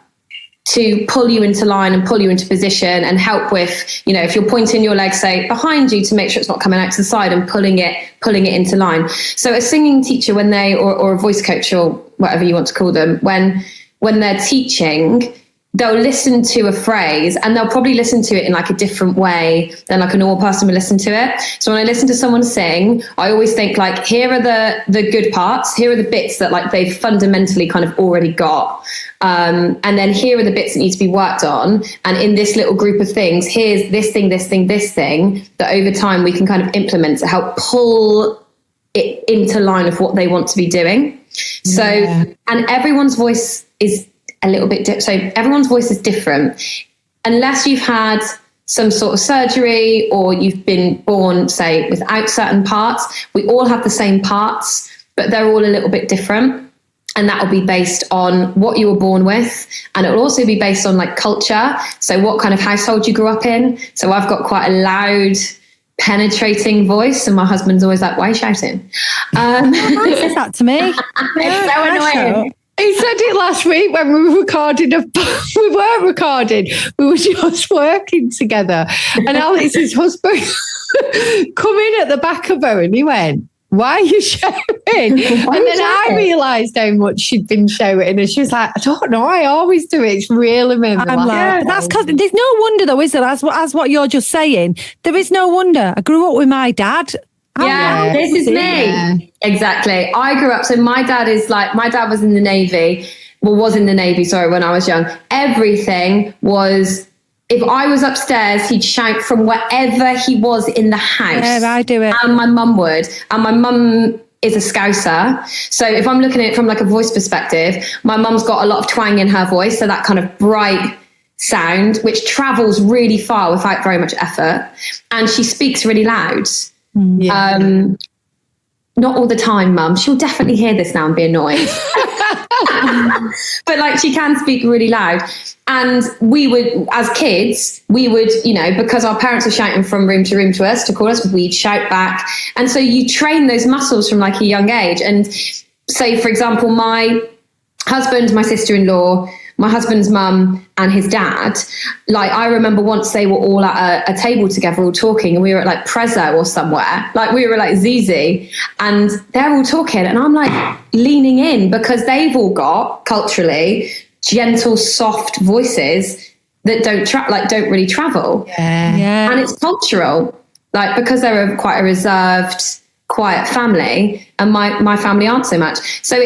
Speaker 3: to pull you into line and pull you into position and help with, you know, if you're pointing your leg, say, behind you to make sure it's not coming out to the side and pulling it into line. So a singing teacher, when they, or a voice coach or whatever you want to call them, when they're teaching, they'll listen to a phrase and they'll probably listen to it in like a different way than like a normal person would listen to it. So when I listen to someone sing, I always think like, here are the good parts. Here are the bits that like they've fundamentally kind of already got. And then here are the bits that need to be worked on. And in this little group of things, here's this thing that over time we can kind of implement to help pull it into line with what they want to be doing. So, and everyone's voice is a little bit so everyone's voice is different, unless you've had some sort of surgery or you've been born, say, without certain parts. We all have the same parts, but they're all a little bit different, and that will be based on what you were born with, and it will also be based on like culture, so what kind of household you grew up in. So I've got quite a loud, penetrating voice, and my husband's always like, why are you shouting?
Speaker 2: He says that to me.
Speaker 3: It's so annoying.
Speaker 1: He said it last week when we were recording. We weren't recording. We were just working together. And Alex's husband come in at the back of her and he went, why are you shouting? And then I realised how much she'd been shouting. And she was like, I don't know. I always do it. It's really made me laugh.
Speaker 2: Like, that's because there's no wonder though, is there? As what you're just saying, there is no wonder. I grew up with my dad.
Speaker 3: Yeah, this is me. Yeah. Exactly. I grew up, so my dad was in the Navy, was in the Navy, when I was young. Everything was, if I was upstairs, he'd shout from wherever he was in the house.
Speaker 2: Yeah, I do it.
Speaker 3: And my mum would. And my mum is a Scouser. So if I'm looking at it from like a voice perspective, my mum's got a lot of twang in her voice. So that kind of bright sound, which travels really far without very much effort. And she speaks really loud. Yeah. Not all the time, Mum. She'll definitely hear this now and be annoyed. But like, she can speak really loud. And we would, as kids, because our parents were shouting from room to us to call us, we'd shout back. And so you train those muscles from like a young age. And say, for example, my husband, my sister-in-law, my husband's mum and his dad, like I remember once they were all at a table together, all talking, and we were at like Prezzo or somewhere, like we were like ZZ, and they're all talking, and I'm like leaning in because they've all got culturally gentle, soft voices that don't really travel.
Speaker 2: Yeah.
Speaker 3: And it's cultural, like because they're quite a reserved, quiet family, and my family aren't so much. So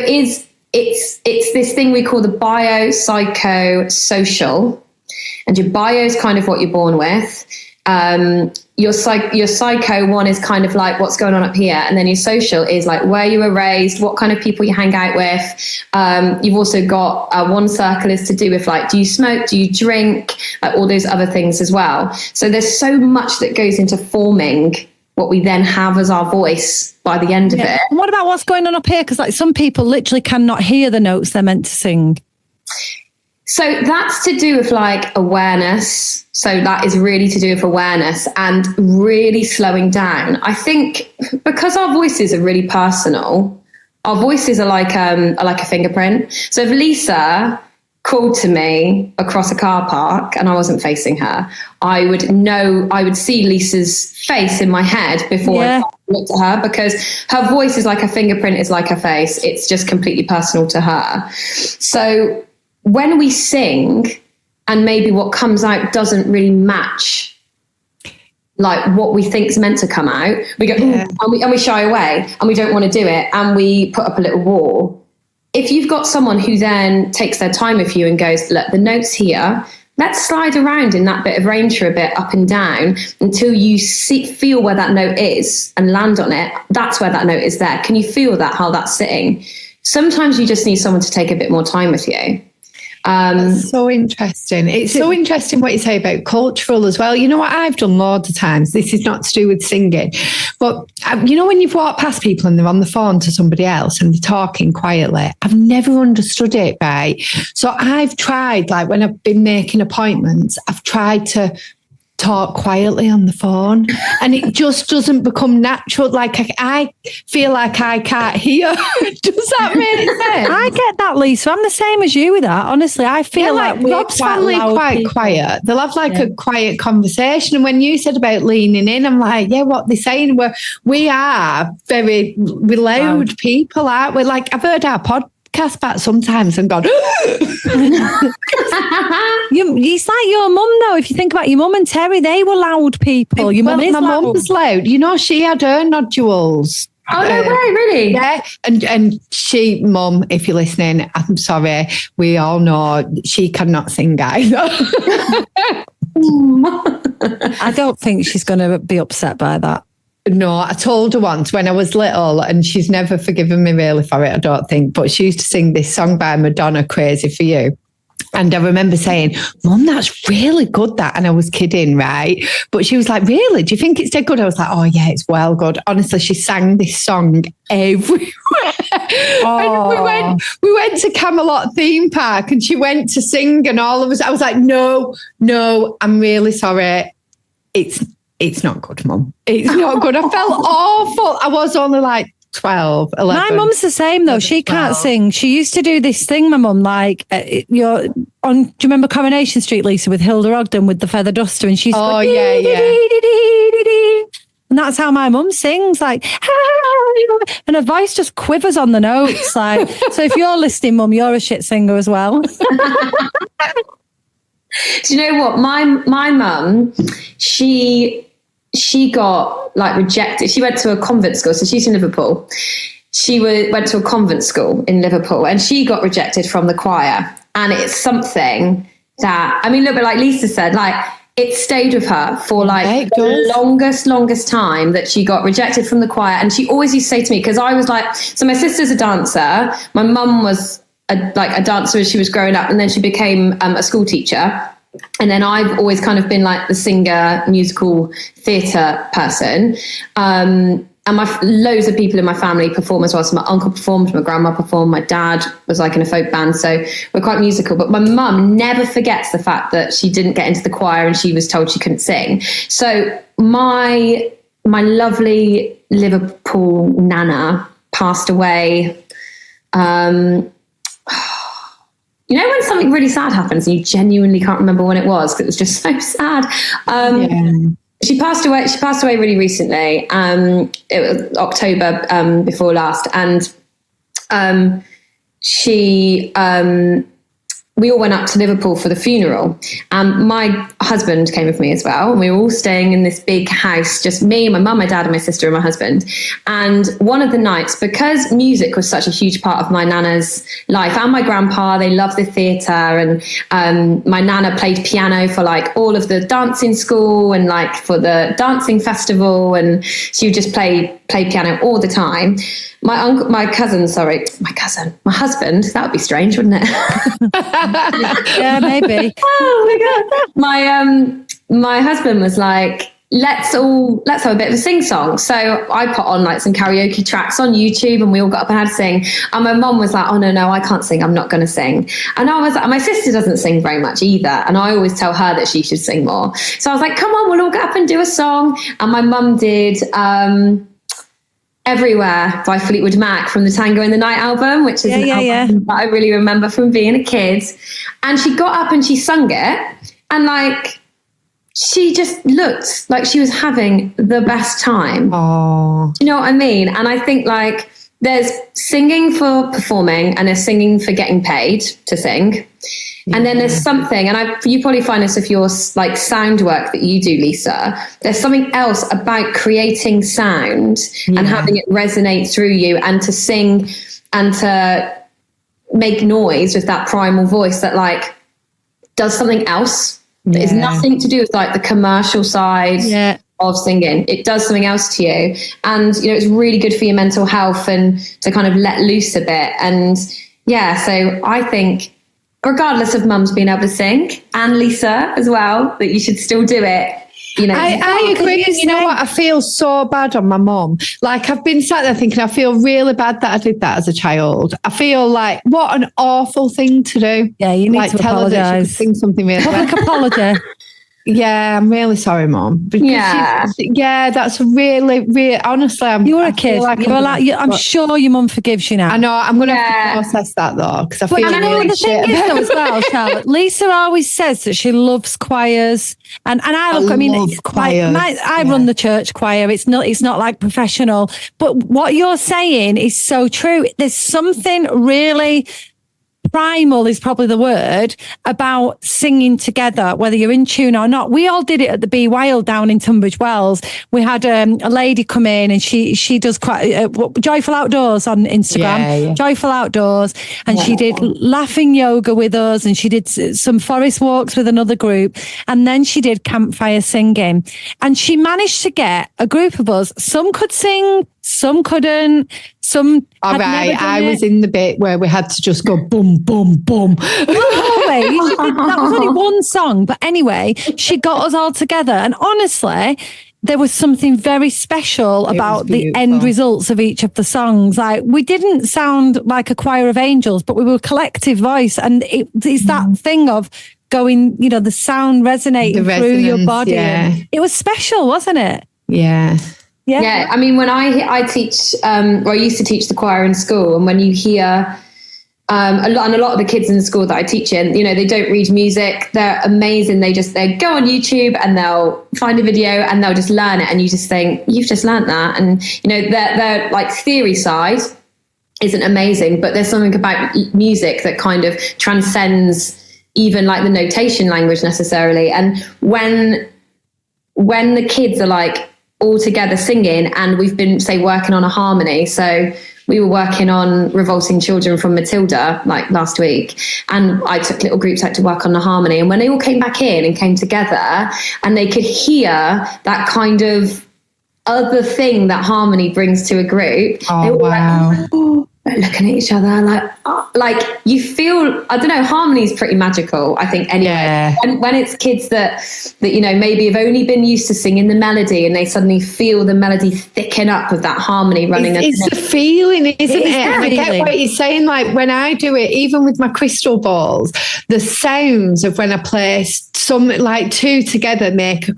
Speaker 3: it's this thing we call the biopsychosocial, and your bio is kind of what you're born with. Your psycho one is kind of like what's going on up here, and then your social is like where you were raised, what kind of people you hang out with. You've also got one circle is to do with like, do you smoke, do you drink, like all those other things as well. So there's so much that goes into forming what we then have as our voice by the end of it.
Speaker 2: And what about what's going on up here? Because like some people literally cannot hear the notes they're meant to sing.
Speaker 3: So that's to do with like awareness. So that is really to do with awareness and really slowing down. I think because our voices are really personal, our voices are like a fingerprint. So if Lisa called to me across a car park and I wasn't facing her, I would see Lisa's face in my head before I looked at her, because her voice is like her fingerprint, is like her face. It's just completely personal to her. So when we sing and maybe what comes out doesn't really match like what we think is meant to come out, we go, and we shy away and we don't want to do it, and we put up a little wall. If you've got someone who then takes their time with you and goes, look, the note's here, let's slide around in that bit of range for a bit, up and down, until you feel where that note is and land on it. That's where that note is there. Can you feel that, how that's sitting? Sometimes you just need someone to take a bit more time with you.
Speaker 1: That's so interesting. It's so interesting what you say about cultural as well. You know what I've done loads of times? This is not to do with singing, but you know when you've walked past people and they're on the phone to somebody else and they're talking quietly, I've never understood it, right? So I've tried, like when I've been making appointments, I've tried to talk quietly on the phone and it just doesn't become natural. Like I feel like I can't hear. Does that make sense?
Speaker 2: I get that, Lisa. I'm the same as you with that. Honestly, I feel like
Speaker 1: Rob's family quite quiet. They'll have like a quiet conversation. And when you said about leaning in, I'm like, yeah, what they're saying, we are very loud people, aren't we? Like I've heard our podcast back sometimes and gone,
Speaker 2: it's like your mum though. If you think about your mum and Terry, they were loud people.
Speaker 1: My mum's loud. You know, she had her nodules.
Speaker 3: Oh, no way, really?
Speaker 1: Yeah. And she, mum, if you're listening, I'm sorry. We all know she cannot sing either.
Speaker 2: I don't think she's going to be upset by that.
Speaker 1: No, I told her once when I was little, and she's never forgiven me really for it, I don't think, but she used to sing this song by Madonna, Crazy for You. And I remember saying, Mum, that's really good, that. And I was kidding, right? But she was like, really? Do you think it's dead good? I was like, oh, yeah, it's well good. Honestly, she sang this song everywhere. Oh. And we went to Camelot theme park and she went to sing and all of us, I was like, no, I'm really sorry. It's not good, Mum. It's not good. I felt awful. I was only like 12, 11.
Speaker 2: My mum's the same though. She can't sing. She used to do this thing, my mum, like do you remember Coronation Street, Lisa, with Hilda Ogden with the feather duster? And she's
Speaker 1: yeah.
Speaker 2: And that's how my mum sings, like, and her voice just quivers on the notes. Like, so if you're listening, Mum, you're a shit singer as well.
Speaker 3: Do you know what? My mum, she got like rejected. She went to a convent school. So she's in Liverpool. She went to a convent school in Liverpool and she got rejected from the choir. And it's something that, I mean, a little bit like Lisa said, like it stayed with her for like the longest time that she got rejected from the choir. And she always used to say to me, because I was like, so my sister's a dancer. My mum was a dancer as she was growing up, and then she became a school teacher. And then I've always kind of been like the singer, musical theatre person. And loads of people in my family perform as well. So my uncle performed, my grandma performed, my dad was like in a folk band. So we're quite musical. But my mum never forgets the fact that she didn't get into the choir and she was told she couldn't sing. So my lovely Liverpool nana passed away. You know when something really sad happens and you genuinely can't remember when it was because it was just so sad. She passed away. She passed away really recently. It was October before last, and we all went up to Liverpool for the funeral. My husband came with me as well. And we were all staying in this big house, just me, my mum, my dad, and my sister and my husband. And one of the nights, because music was such a huge part of my nana's life and my grandpa, they loved the theatre. And my nana played piano for like all of the dancing school and like for the dancing festival. And she would just play piano all the time. My husband, that would be strange, wouldn't it?
Speaker 2: Yeah, maybe.
Speaker 3: Oh my God. My husband was like, let's have a bit of a sing song. So I put on like some karaoke tracks on YouTube and we all got up and had to sing. And my mum was like, oh no, I can't sing. I'm not going to sing. And I was like, my sister doesn't sing very much either. And I always tell her that she should sing more. So I was like, come on, we'll all get up and do a song. And my mum did, Everywhere by Fleetwood Mac from the Tango in the Night album, which is an album that I really remember from being a kid. And she got up and she sung it, and like she just looked like she was having the best time.
Speaker 1: Oh,
Speaker 3: do you know what I mean? And I think like there's singing for performing and there's singing for getting paid to sing. And then there's something, and you probably find this with your like sound work that you do, Lisa. There's something else about creating sound and having it resonate through you, and to sing and to make noise with that primal voice that like does something else that is nothing to do with like the commercial side of singing. It does something else to you, and you know it's really good for your mental health and to kind of let loose a bit. And so I think regardless of mums being able to sing, and Lisa as well, that you should still do it. You know,
Speaker 1: I agree. You know what? I feel so bad on my mum. Like, I've been sat there thinking, I feel really bad that I did that as a child. I feel like, what an awful thing to do.
Speaker 2: Yeah, you need
Speaker 1: like,
Speaker 2: to
Speaker 1: tell
Speaker 2: apologise.
Speaker 1: her that she could sing something really
Speaker 2: Public apology.
Speaker 1: Yeah, I'm really sorry, Mum. Yeah, that's really, really. Honestly,
Speaker 2: you were a kid. I'm sure your mum forgives you now.
Speaker 1: I know. I'm going to have to process that though, because I feel really
Speaker 2: the
Speaker 1: shit.
Speaker 2: thing is, though, as well, Charlotte. Lisa always says that she loves choirs, and I look. I mean, it's quite. I run the church choir. It's not like professional, but what you're saying is so true. There's something really primal is probably the word about singing together, whether you're in tune or not. We all did it at the Be Wild down in Tunbridge Wells. We had a lady come in, and she does quite Joyful Outdoors on Instagram. Joyful Outdoors, and she did laughing yoga with us, and she did some forest walks with another group, and then she did campfire singing, and she managed to get a group of us. Some could sing, some couldn't. Some
Speaker 1: all right, I was in the bit where we had to just go boom, boom, boom.
Speaker 2: That was only one song, but anyway, she got us all together, and honestly, there was something very special about the end results of each of the songs. Like, we didn't sound like a choir of angels, but we were a collective voice, and it's that thing of going, you know, the sound resonating through your body.
Speaker 1: Yeah.
Speaker 2: It was special, wasn't it?
Speaker 1: Yeah.
Speaker 3: Yeah, I mean, when I teach, I used to teach the choir in school, and when you hear a lot of the kids in the school that I teach in, you know, they don't read music. They're amazing. They go on YouTube and they'll find a video and they'll just learn it, and you just think, you've just learned that. And you know, their like theory side isn't amazing, but there's something about music that kind of transcends even like the notation language necessarily. And when the kids are like all together singing, and we've been, say, working on a harmony. So we were working on Revolting Children from Matilda like last week, and I took little groups out to work on the harmony. And when they all came back in and came together, and they could hear that kind of other thing that harmony brings to a group, they were like, oh, looking at each other like you feel, I don't know, harmony is pretty magical, I think, anyway.
Speaker 1: Yeah.
Speaker 3: And when it's kids that you know maybe have only been used to singing the melody, and they suddenly feel the melody thicken up with that harmony running.
Speaker 1: It's the feeling, isn't it? And I get what you're saying. Like, when I do it, even with my crystal balls, the sounds of when I play some, like, two together make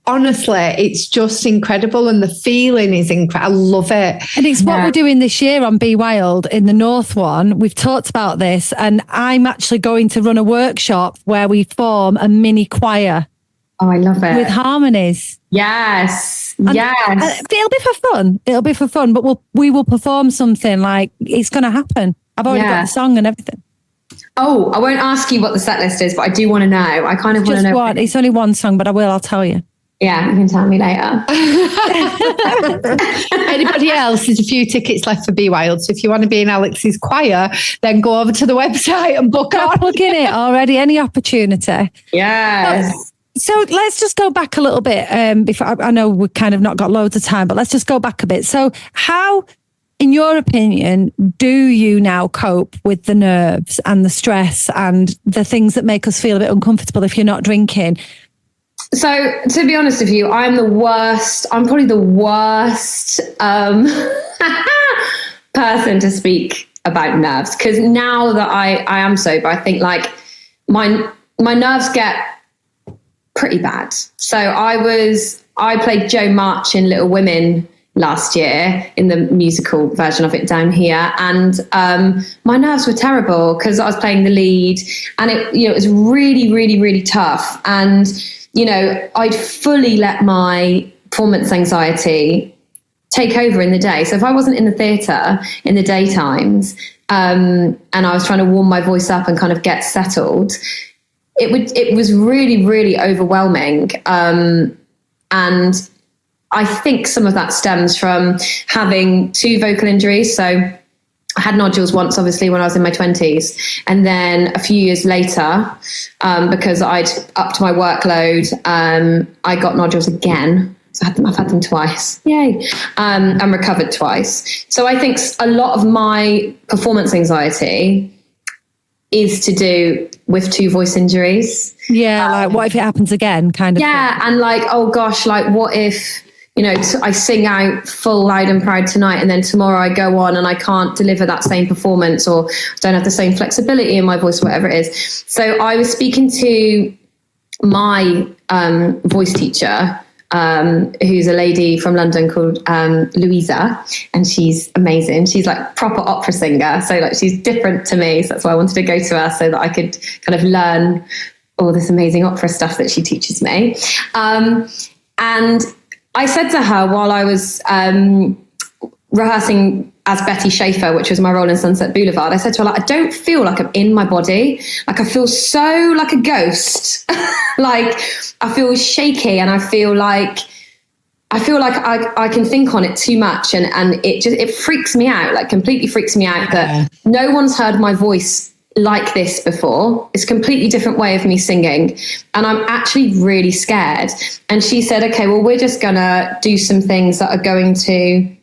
Speaker 1: honestly, it's just incredible, and the feeling is incredible. I love it.
Speaker 2: And it's what we're doing this year on Be Wild in the North one. We've talked about this, and I'm actually going to run a workshop where we form a mini choir.
Speaker 3: Oh, I love it.
Speaker 2: With harmonies.
Speaker 3: Yes.
Speaker 2: And
Speaker 3: yes.
Speaker 2: It'll be for fun, but we will perform something. Like, it's going to happen. I've already got the song and everything.
Speaker 3: Oh, I won't ask you what the set list is, but I do want to know. I kind of want to know.
Speaker 2: It's only one song, but I'll tell you.
Speaker 3: Yeah, you can tell me later.
Speaker 1: Anybody else? There's a few tickets left for Be Wild. So if you want to be in Alex's choir, then go over to the website and book on.
Speaker 2: Plug in it already. Any opportunity.
Speaker 3: Yes.
Speaker 2: So let's just go back a little bit. Before I know we've kind of not got loads of time, but let's just go back a bit. So how, in your opinion, do you now cope with the nerves and the stress and the things that make us feel a bit uncomfortable if you're not drinking?
Speaker 3: So, to be honest with you, I'm probably the worst person to speak about nerves, because now that I am sober, I think like my nerves get pretty bad. So I played Jo March in Little Women last year in the musical version of it down here, and my nerves were terrible because I was playing the lead, and it was really, really, really tough. And I'd fully let my performance anxiety take over in the day. So if I wasn't in the theatre in the daytimes, and I was trying to warm my voice up and kind of get settled, it was really, really overwhelming. And I think some of that stems from having 2 vocal injuries. So I had nodules once, obviously, when I was in my 20s. And then a few years later, because I'd upped my workload, I got nodules again. So I've had them twice. Yay. And recovered twice. So I think a lot of my performance anxiety is to do with 2 voice injuries.
Speaker 2: Yeah, like what if it happens again, kind of thing.
Speaker 3: And like, oh gosh, like what if, you know, I sing out full loud and proud tonight, and then tomorrow I go on and I can't deliver that same performance, or don't have the same flexibility in my voice, whatever it is. So I was speaking to my voice teacher, who's a lady from London called Louisa, and she's amazing. She's like proper opera singer, so like she's different to me, so that's why I wanted to go to her, so that I could kind of learn all this amazing opera stuff that she teaches me. And I said to her while I was rehearsing as Betty Schaefer, which was my role in Sunset Boulevard, I said to her, like, I don't feel like I'm in my body. Like, I feel so like a ghost. Like, I feel shaky, and I feel like I can think on it too much, and it freaks me out, like completely freaks me out that no one's heard my voice like this before. It's a completely different way of me singing, and I'm actually really scared. And she said, okay, well, we're just gonna do some things that are going to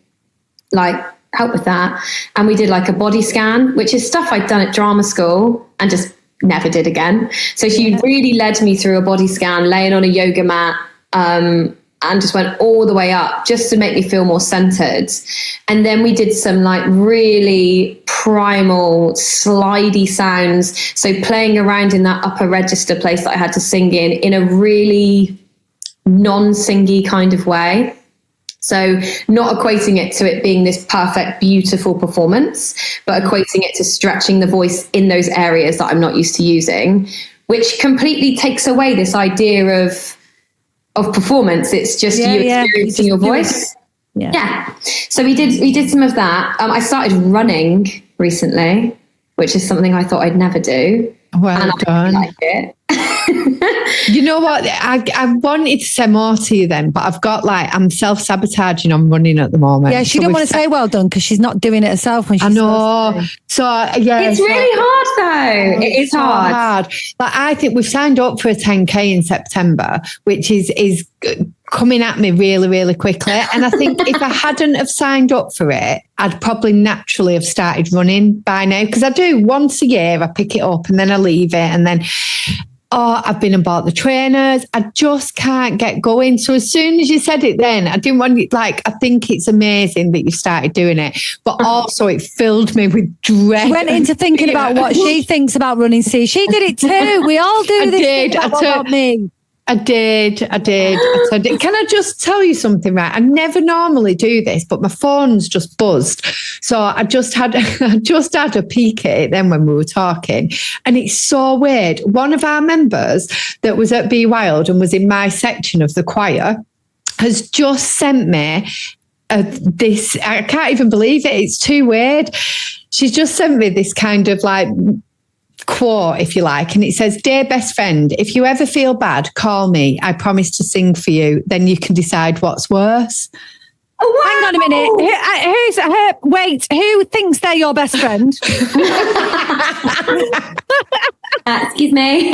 Speaker 3: like help with that. And we did like a body scan, which is stuff I'd done at drama school and just never did again. So she really led me through a body scan, laying on a yoga mat, and just went all the way up just to make me feel more centered. And then we did some like really primal slidey sounds. So playing around in that upper register place that I had to sing in a really non-singy kind of way. So not equating it to it being this perfect, beautiful performance, but equating it to stretching the voice in those areas that I'm not used to using, which completely takes away this idea of performance. It's just you experiencing your voice. Yeah. So we did some of that. I started running recently, which is something I thought I'd never do.
Speaker 1: Well done.
Speaker 3: I like it.
Speaker 1: You know what? I wanted to say more to you then, but I'm self-sabotaging on running at the moment.
Speaker 2: Yeah, she didn't want to say well done because she's not doing it herself when she's.
Speaker 1: I know. So yeah,
Speaker 3: it's really hard though. It is so hard.
Speaker 1: Like, I think we've signed up for a 10K in September, which is coming at me really, really quickly. And I think if I hadn't have signed up for it, I'd probably naturally have started running by now, because I do once a year. I pick it up and then I leave it, and then I've been and bought the trainers. I just can't get going. So as soon as you said it then, I didn't want it. Like, I think it's amazing that you started doing it, but also it filled me with dread.
Speaker 2: She went into thinking about what she thinks about running. See, she did it too. We all do this. About me.
Speaker 1: I did. Can I just tell you something, right? I never normally do this, but my phone's just buzzed. So I just had a peek at it then when we were talking, and it's so weird. One of our members that was at Be Wild and was in my section of the choir has just sent me this. I can't even believe it. It's too weird. She's just sent me this kind of like quote, if you like, and it says, "Dear best friend, if you ever feel bad, call me. I promise to sing for you. Then you can decide what's worse."
Speaker 2: Oh, wow. Hang on a minute. Wait, who thinks they're your best friend?
Speaker 3: Excuse me.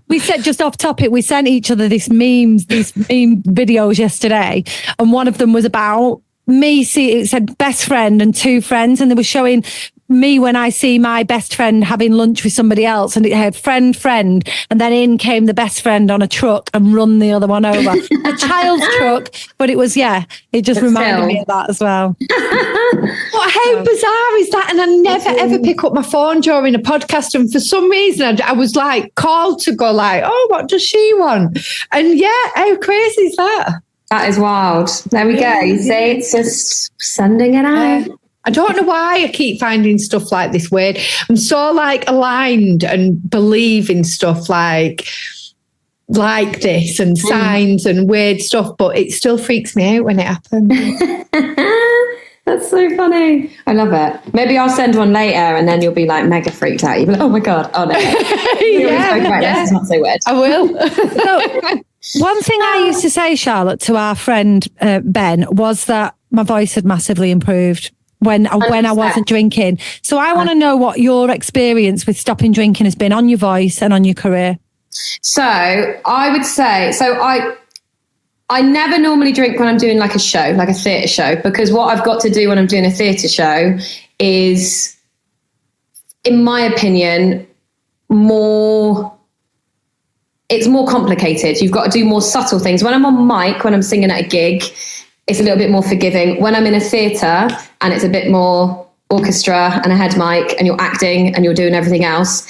Speaker 2: We said, just off topic, we sent each other these meme videos yesterday, and one of them was about me. It said best friend and 2 friends, and they were showing me when I see my best friend having lunch with somebody else, and it had friend, and then in came the best friend on a truck and run the other one over. A child's truck, but it was, it just reminded me of that as well.
Speaker 1: What, how bizarre is that? And I never ever pick up my phone during a podcast, and for some reason I was like called to go like, oh, what does she want? And how crazy is that?
Speaker 3: That is wild. There we go. You see, it's just sending it out.
Speaker 1: I don't know why I keep finding stuff like this weird. I'm so like aligned and believe in stuff like this and signs and weird stuff, but it still freaks me out when it happens.
Speaker 3: That's so funny. I love it. Maybe I'll send one later and then you'll be like mega freaked out. You'll be like, oh my God. Oh no. This is not so weird.
Speaker 1: I will.
Speaker 2: So, one thing I used to say, Charlotte, to our friend Ben, was that my voice had massively improved when I wasn't drinking. So I want to know what your experience with stopping drinking has been on your voice and on your career.
Speaker 3: So I would say, I never normally drink when I'm doing like a show, like a theatre show, because what I've got to do when I'm doing a theatre show is in my opinion, it's more complicated. You've got to do more subtle things. When I'm on mic, when I'm singing at a gig, it's a little bit more forgiving. When I'm in a theatre and it's a bit more orchestra and a head mic and you're acting and you're doing everything else.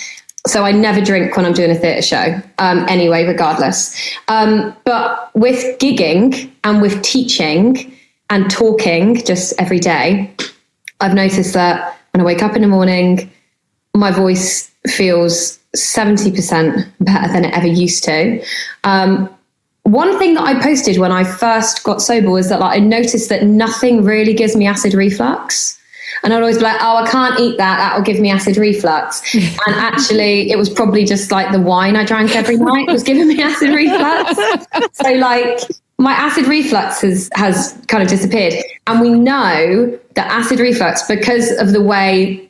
Speaker 3: So I never drink when I'm doing a theatre show, anyway, regardless. But with gigging and with teaching and talking just every day, I've noticed that when I wake up in the morning, my voice feels 70% better than it ever used to. One thing that I posted when I first got sober was that I noticed that nothing really gives me acid reflux. And I'd always be like, oh, I can't eat that. That'll give me acid reflux. And actually, it was probably just the wine I drank every night was giving me acid reflux. So my acid reflux has kind of disappeared. And we know that acid reflux, because of the way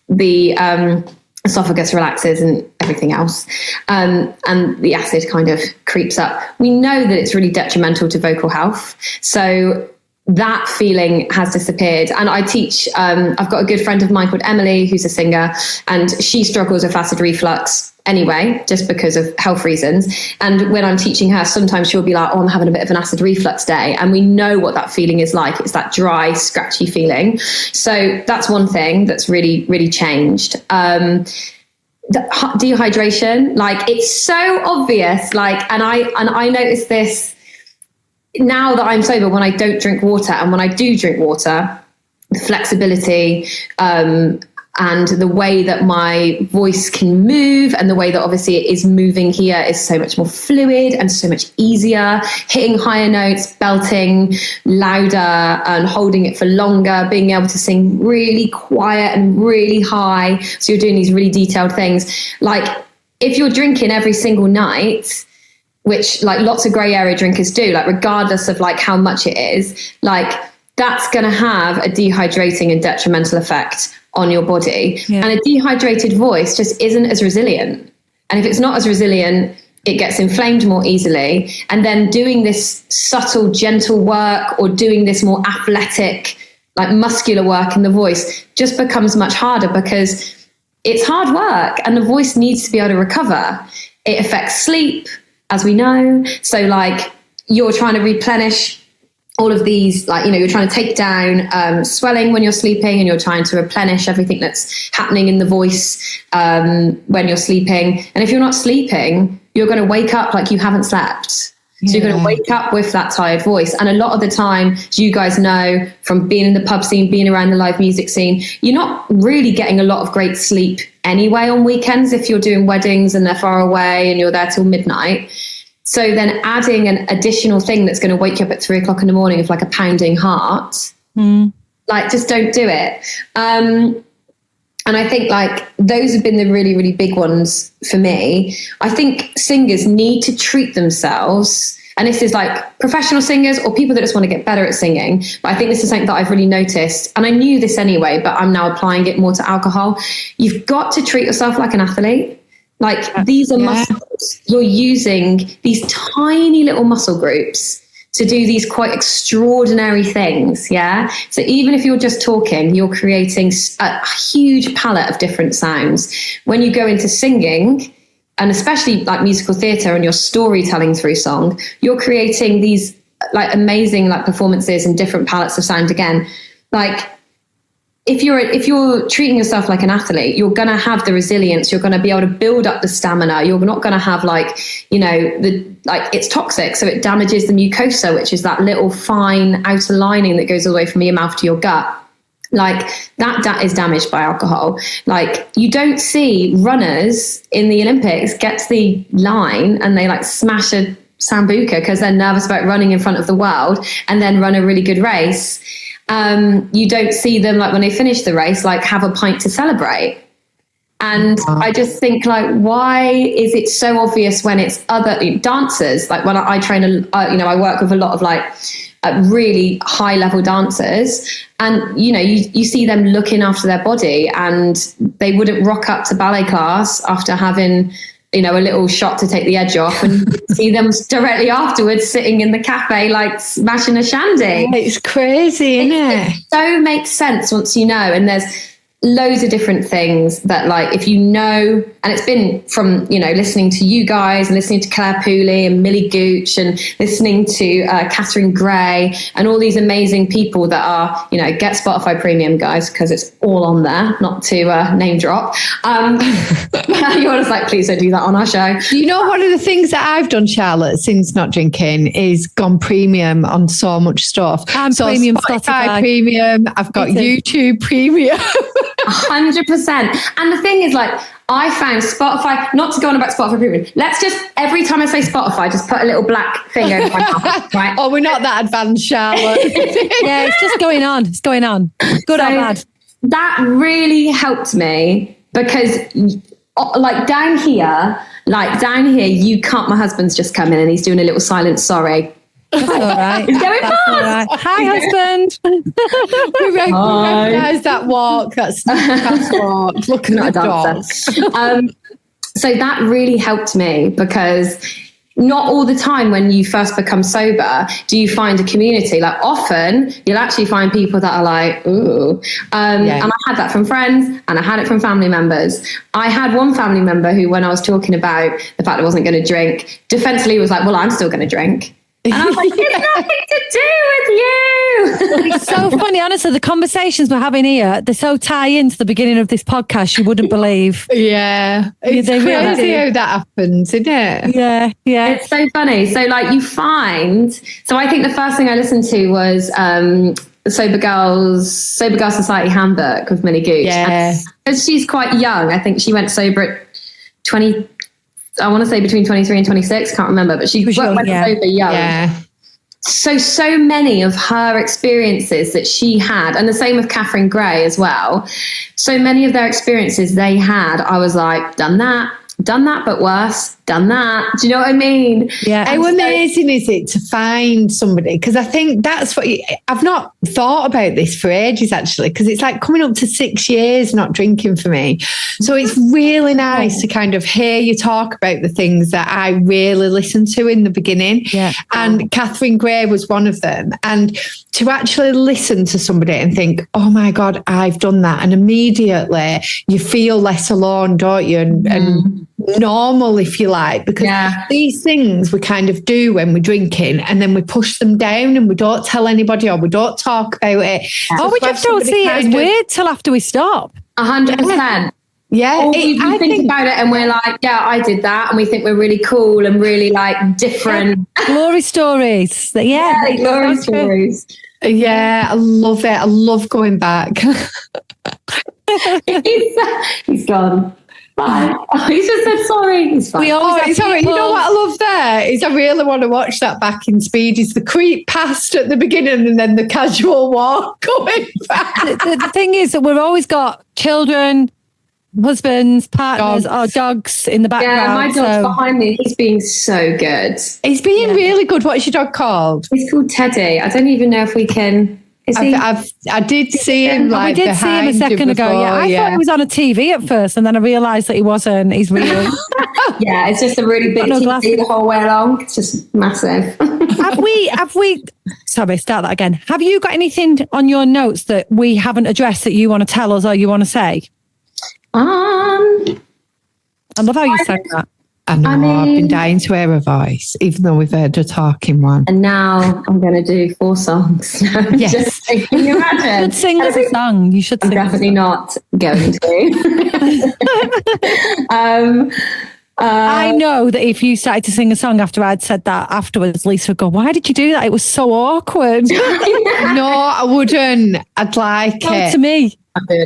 Speaker 3: the esophagus relaxes and everything else, and the acid kind of creeps up, we know that it's really detrimental to vocal health. So that feeling has disappeared. And I teach, I've got a good friend of mine called Emily, who's a singer, and she struggles with acid reflux anyway, just because of health reasons. And when I'm teaching her, sometimes she'll be like, oh, I'm having a bit of an acid reflux day. And we know what that feeling is like. It's that dry, scratchy feeling. So that's one thing that's really, really changed. Dehydration, it's so obvious. And I notice this now that I'm sober, when I don't drink water, and when I do drink water, the flexibility, and the way that my voice can move, and the way that obviously it is moving here is so much more fluid and so much easier, hitting higher notes, belting louder and holding it for longer, being able to sing really quiet and really high. So you're doing these really detailed things. If you're drinking every single night, which lots of grey area drinkers do, regardless of how much it is, that's going to have a dehydrating and detrimental effect on your body. Yeah. And a dehydrated voice just isn't as resilient. And if it's not as resilient, it gets inflamed more easily. And then doing this subtle, gentle work, or doing this more athletic, muscular work in the voice just becomes much harder, because it's hard work and the voice needs to be able to recover. It affects sleep, as we know. So you're trying to replenish all of these, you're trying to take down swelling when you're sleeping, and you're trying to replenish everything that's happening in the voice when you're sleeping. And if you're not sleeping, you're going to wake up like you haven't slept. So you're going to wake up with that tired voice. And a lot of the time, as you guys know, from being in the pub scene, being around the live music scene, you're not really getting a lot of great sleep anyway on weekends if you're doing weddings and they're far away and you're there till midnight. So then adding an additional thing that's going to wake you up at 3 o'clock in the morning with a pounding heart, just don't do it. And I think those have been the really, really big ones for me. I think singers need to treat themselves, and this is professional singers or people that just want to get better at singing. But I think this is something that I've really noticed, and I knew this anyway, but I'm now applying it more to alcohol. You've got to treat yourself like an athlete. These are muscles. You're using these tiny little muscle groups to do these quite extraordinary things. Yeah. So even if you're just talking, you're creating a huge palette of different sounds. When you go into singing, and especially musical theatre and you're storytelling through song, you're creating these amazing performances and different palettes of sound again. If you're treating yourself like an athlete, you're going to have the resilience. You're going to be able to build up the stamina. You're not going to have it's toxic. So it damages the mucosa, which is that little fine outer lining that goes all the way from your mouth to your gut. That is damaged by alcohol. You don't see runners in the Olympics get to the line and they smash a sambuca because they're nervous about running in front of the world and then run a really good race. You don't see them when they finish the race, have a pint to celebrate. And I just think why is it so obvious when it's other dancers? When I train, I work with a lot of really high level dancers, and you see them looking after their body, and they wouldn't rock up to ballet class after having a little shot to take the edge off, and see them directly afterwards sitting in the cafe smashing a shandy.
Speaker 1: It's crazy, isn't it?
Speaker 3: It so makes sense once you know. And there's loads of different things that, like, if you know, and it's been from, you know, listening to you guys and listening to Claire Pooley and Millie Gooch and listening to Catherine Gray and all these amazing people that are, you know, get Spotify Premium, guys, because it's all on there, not to name drop. You're just like, please don't do that on our show.
Speaker 1: You know, one of the things that I've done, Charlotte, since not drinking is gone premium on so much stuff.
Speaker 2: I'm premium Spotify
Speaker 1: Premium. I've got YouTube Premium.
Speaker 3: 100%. And the thing is, like, I found Spotify, not to go on about Spotify Premium, let's just, every time I say Spotify, just put a little black thing over my mouth, right?
Speaker 1: Oh, we're not that advanced, Charlotte.
Speaker 2: Yeah, it's just going on. It's going on. Good or bad.
Speaker 3: That really helped me because, like, down here, you can't, my husband's just come in and he's doing a little silent sorry.
Speaker 2: That's all right.
Speaker 3: He's going
Speaker 2: That's
Speaker 3: past.
Speaker 2: all right. Hi, husband.
Speaker 1: We recognise that walk, that fast walk, looking at the dog.
Speaker 3: So that really helped me because not all the time when you first become sober do you find a community. Like, often you'll actually find people that are like, ooh. And I had that from friends and I had it from family members. I had one family member who, when I was talking about the fact I wasn't going to drink, defensively was like, well, I'm still going to drink. And I was like, it's nothing to do with you.
Speaker 2: It's so funny, honestly. The conversations we're having here, they so tie into the beginning of this podcast, you wouldn't believe.
Speaker 1: Yeah. It's crazy how that happens, isn't it?
Speaker 2: Yeah, yeah.
Speaker 3: It's so funny. So, like, you find, so I think the first thing I listened to was Sober Girls Society Handbook with Millie Gooch.
Speaker 1: Yeah.
Speaker 3: Because she's quite young. I think she went sober at 20, I want to say between 23 and 26, can't remember, but she went sober young.
Speaker 1: Yeah.
Speaker 3: So many of her experiences that she had, and the same with Catherine Gray as well. So many of their experiences they had, I was like, done that, but worse, done that. Do you know what I mean?
Speaker 2: Yeah.
Speaker 1: How amazing is it to find somebody? Because I think that's what I've not thought about this for ages, actually, because it's like coming up to 6 years not drinking for me. So it's really nice to kind of hear you talk about the things that I really listened to in the beginning.
Speaker 2: Yeah.
Speaker 1: And Catherine Gray was one of them. And to actually listen to somebody and think, oh my God, I've done that. And immediately you feel less alone, don't you? And normal, if you like, because these things we kind of do when we're drinking and then we push them down and we don't tell anybody or we don't talk about it.
Speaker 2: Or we just don't see it as weird till after we stop.
Speaker 3: 100%.
Speaker 1: Yeah.
Speaker 3: Or we think about it and we're like, yeah, I did that. And we think we're really cool and really, like, different.
Speaker 2: Glory stories. Yeah,
Speaker 3: glory stories.
Speaker 1: Yeah, I love it. I love going back.
Speaker 3: He's gone. Bye. He just said sorry. He's fine.
Speaker 1: You know what I love there is I really want to watch that back in speed. Is the creep past at the beginning and then the casual walk going back.
Speaker 2: The thing is that we've always got children, husbands, partners, or dogs in the background.
Speaker 3: Yeah, my dog's behind me. He's being so good.
Speaker 1: He's being really good. What's your dog called?
Speaker 3: He's called Teddy. I don't even know if we can.
Speaker 1: I did see him.
Speaker 2: We did see him a second ago. Yeah, I thought he was on a TV at first, and then I realised that he wasn't. He's real.
Speaker 3: Yeah, it's just a really big TV the whole way along. It's just massive.
Speaker 2: Have we? Sorry, start that again. Have you got anything on your notes that we haven't addressed that you want to tell us or you want to say? I love how you said that.
Speaker 1: I know, I've been dying to hear a voice, even though we've heard a talking one.
Speaker 3: And now I'm going to do 4 songs.
Speaker 1: Yes.
Speaker 3: Can you imagine?
Speaker 2: You should sing us a song. You should sing.
Speaker 3: I'm definitely not going to.
Speaker 2: I know that if you started to sing a song after I'd said that afterwards, Lisa would go, why did you do that? It was so awkward.
Speaker 1: No, I wouldn't. I'd like it.
Speaker 2: To me.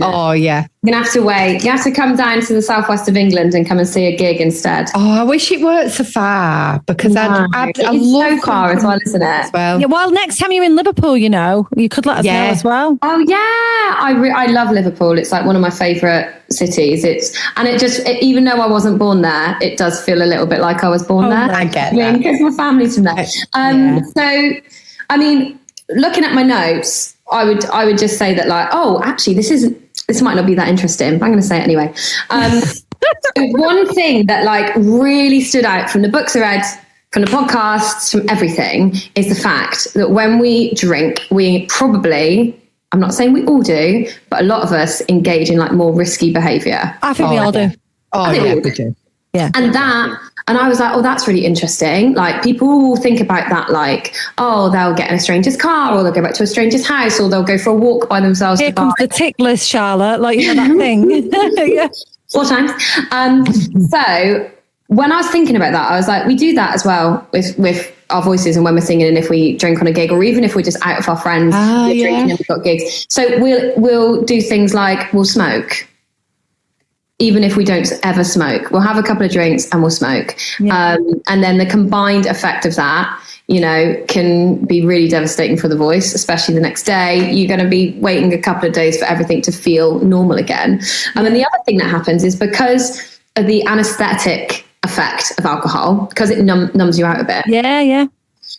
Speaker 1: Oh, yeah.
Speaker 3: You're going to have to wait. You have to come down to the southwest of England and come and see a gig instead.
Speaker 1: Oh, I wish it weren't so far because I love
Speaker 3: so far as well, isn't it?
Speaker 2: Yeah, well, next time you're in Liverpool, you know, you could let us know as well.
Speaker 3: Oh, yeah. I love Liverpool. It's like one of my favourite cities. Even though I wasn't born there, it does feel a little bit like I was born there.
Speaker 1: I get that.
Speaker 3: Because my family's from there. So, I mean, looking at my notes, I would just say that, like, oh, actually, this might not be that interesting, but I'm going to say it anyway. One thing that, like, really stood out from the books I read, from the podcasts, from everything, is the fact that when we drink, we probably I'm not saying we all do, but a lot of us engage in like more risky behavior.
Speaker 2: I think we all do.
Speaker 1: Oh, yeah, we do.
Speaker 2: Yeah.
Speaker 3: And I was like, oh, that's really interesting. Like people will think about that like, oh, they'll get in a stranger's car, or they'll go back to a stranger's house, or they'll go for a walk by themselves.
Speaker 2: Here comes the tick list, Charlotte, like you know that thing.
Speaker 3: Yeah. 4 times. So when I was thinking about that, I was like, we do that as well with our voices, and when we're singing, and if we drink on a gig, or even if we're just out with our friends, we're drinking and we've got gigs. So we'll do things like we'll smoke. Even if we don't ever smoke, we'll have a couple of drinks and we'll smoke. Yeah. And then the combined effect of that, you know, can be really devastating for the voice, especially the next day. You're going to be waiting a couple of days for everything to feel normal again. And then the other thing that happens is because of the anesthetic effect of alcohol, because it numbs you out a bit.
Speaker 2: Yeah.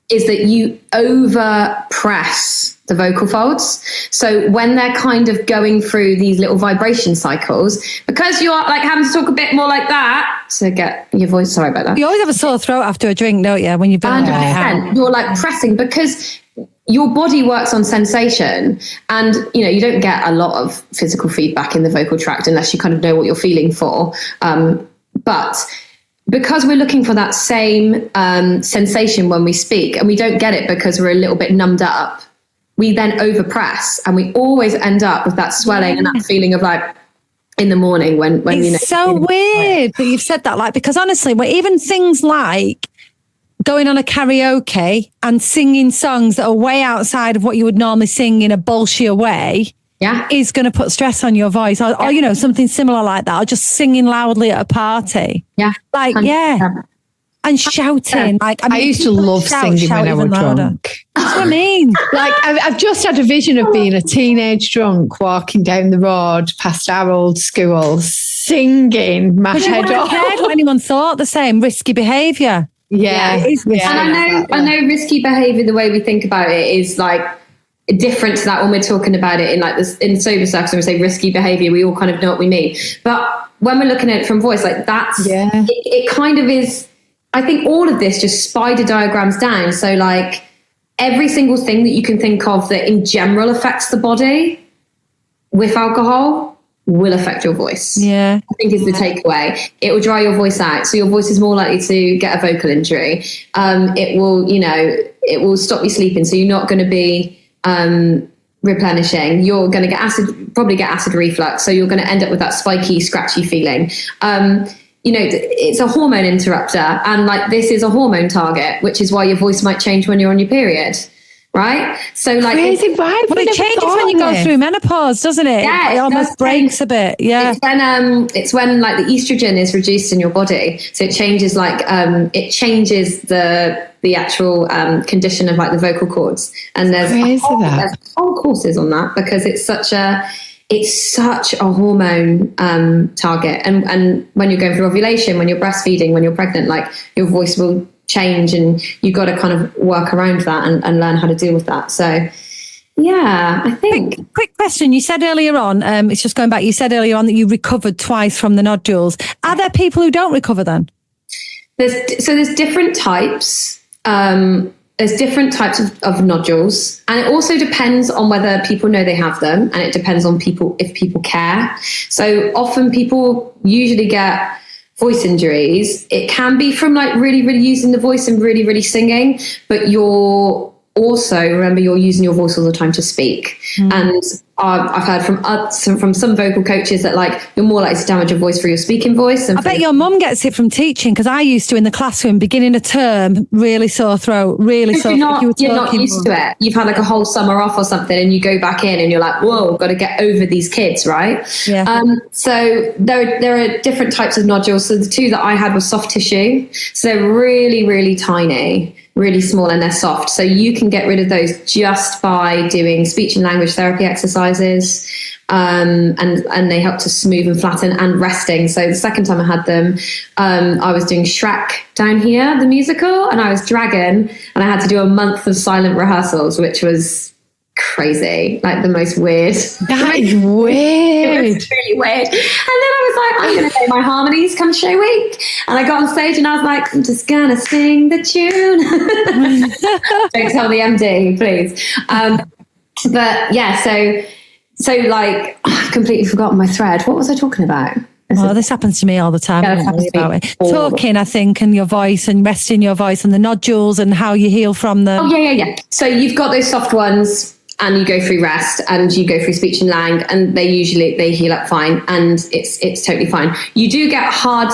Speaker 3: Is that you over press the vocal folds. So when they're kind of going through these little vibration cycles, because you're like having to talk a bit more like that to get your voice, sorry about that.
Speaker 2: You always have a sore throat after a drink, don't you? When you've been
Speaker 3: 100%. You're like pressing, because your body works on sensation, and you know, you don't get a lot of physical feedback in the vocal tract unless you kind of know what you're feeling for. But because we're looking for that same sensation when we speak, and we don't get it because we're a little bit numbed up, we then overpress, and we always end up with that swelling and that feeling of like in the morning when
Speaker 2: it's
Speaker 3: you know.
Speaker 2: It's so weird that you've said that, like, because honestly, even things like going on a karaoke and singing songs that are way outside of what you would normally sing in a bullshit way.
Speaker 3: Yeah,
Speaker 2: is going to put stress on your voice, or you know, something similar like that, or just singing loudly at a party.
Speaker 3: Yeah,
Speaker 2: like 100%. And shouting. Like
Speaker 1: I used to love singing when I was drunk.
Speaker 2: That's what I mean.
Speaker 1: Like I've just had a vision of being a teenage drunk walking down the road past our old school, singing my head off.
Speaker 2: What anyone thought the same risky behaviour.
Speaker 1: Yeah.
Speaker 3: And I know risky behaviour. The way we think about it is like different to that when we're talking about it in like this in sober circles. When we say risky behaviour, we all kind of know what we mean. But when we're looking at it from voice, like that's it kind of is. I think all of this just spider diagrams down. So like every single thing that you can think of that in general affects the body with alcohol will affect your voice.
Speaker 2: Yeah,
Speaker 3: I think is the takeaway. It will dry your voice out, so your voice is more likely to get a vocal injury. It will stop you sleeping, so you're not going to be replenishing. You're going to get acid reflux, so you're going to end up with that spiky, scratchy feeling. You know, it's a hormone interrupter, and like this is a hormone target, which is why your voice might change when you're on your period, right? So like
Speaker 1: crazy, right?
Speaker 2: But it changes when you go through menopause, doesn't it?
Speaker 3: Yeah,
Speaker 2: it almost breaks a bit. Yeah,
Speaker 3: it's when like the estrogen is reduced in your body, so it changes the actual condition of like the vocal cords, and there's whole courses on that, because it's such a hormone target, and when you're going through ovulation, when you're breastfeeding, when you're pregnant, like your voice will change, and you've got to kind of work around that and learn how to deal with that. So yeah, I think.
Speaker 2: Quick question. You said earlier on, it's just going back, you said earlier on that you recovered twice from the nodules. Are there people who don't recover then?
Speaker 3: There's different types. There's different types of nodules, and it also depends on whether people know they have them, and it depends on if people care. So often people usually get voice injuries. It can be from like really, really using the voice and really, really singing, but you're using your voice all the time to speak. And I've heard from some vocal coaches that like you're more likely to damage your voice for your speaking voice. And
Speaker 2: I bet your mum gets it from teaching, because I used to in the classroom, beginning a term, really sore throat, really sore throat.
Speaker 3: You're not used to it. You've had like a whole summer off or something, and you go back in and you're like, whoa, got to get over these kids, right?
Speaker 2: Yeah.
Speaker 3: So there are different types of nodules. So the two that I had were soft tissue. So they're really, really tiny, really small, and they're soft. So you can get rid of those just by doing speech and language therapy exercises. And they help to smooth and flatten, and resting. So the second time I had them, I was doing Shrek down here, the musical, and I was Dragon, and I had to do a month of silent rehearsals, which was crazy, like the most weird.
Speaker 1: That is weird.
Speaker 3: It was really weird. And then I was like, I'm going to do my harmonies come show week. And I got on stage and I was like, I'm just going to sing the tune. Don't tell the MD, please. But yeah, so like, I've completely forgotten my thread. What was I talking about?
Speaker 2: This happens to me all the time.
Speaker 3: Yeah,
Speaker 2: Don't worry about it. Talking, I think, and your voice and resting your voice and the nodules and how you heal from them.
Speaker 3: Oh, yeah. So you've got those soft ones and you go through rest and you go through speech and lang, and they heal up fine, and it's totally fine. You do get hard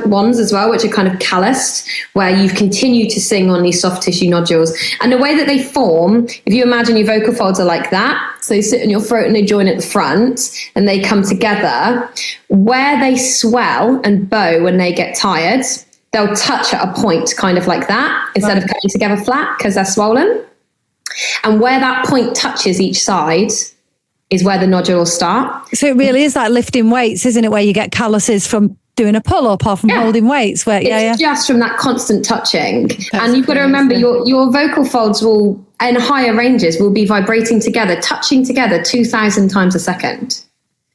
Speaker 3: ones as well, which are kind of calloused, where you've continued to sing on these soft tissue nodules. And the way that they form, if you imagine your vocal folds are like that, so they sit in your throat and they join at the front and they come together, where they swell and bow when they get tired, they'll touch at a point kind of like that instead of coming together flat because they're swollen. And where that point touches each side is where the nodules start.
Speaker 2: So it really is like lifting weights, isn't it? Where you get calluses from doing a pull-up or from holding weights. It's just from that constant touching. And you've got to remember your vocal folds will, in higher ranges, will be vibrating together, touching together 2,000 times a second.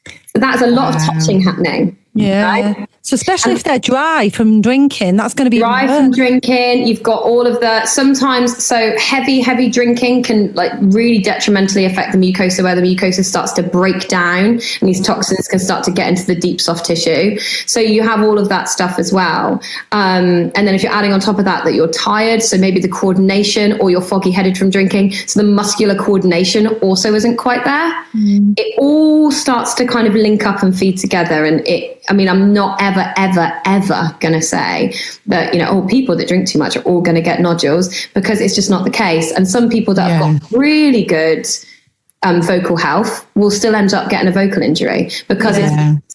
Speaker 2: So that's a lot of touching happening. Yeah. Right? So especially if they're dry from drinking, that's going to be
Speaker 3: dry from drinking. You've got all of the, sometimes, so heavy drinking can like really detrimentally affect the mucosa, where the mucosa starts to break down and these toxins can start to get into the deep soft tissue. So you have all of that stuff as well. And then if you're adding on top of that you're tired, so maybe the coordination, or you're foggy headed from drinking, so the muscular coordination also isn't quite there. It all starts to kind of link up and feed together. And I'm not ever going to say that, people that drink too much are all going to get nodules, because it's just not the case. And some people that have got really good vocal health will still end up getting a vocal injury because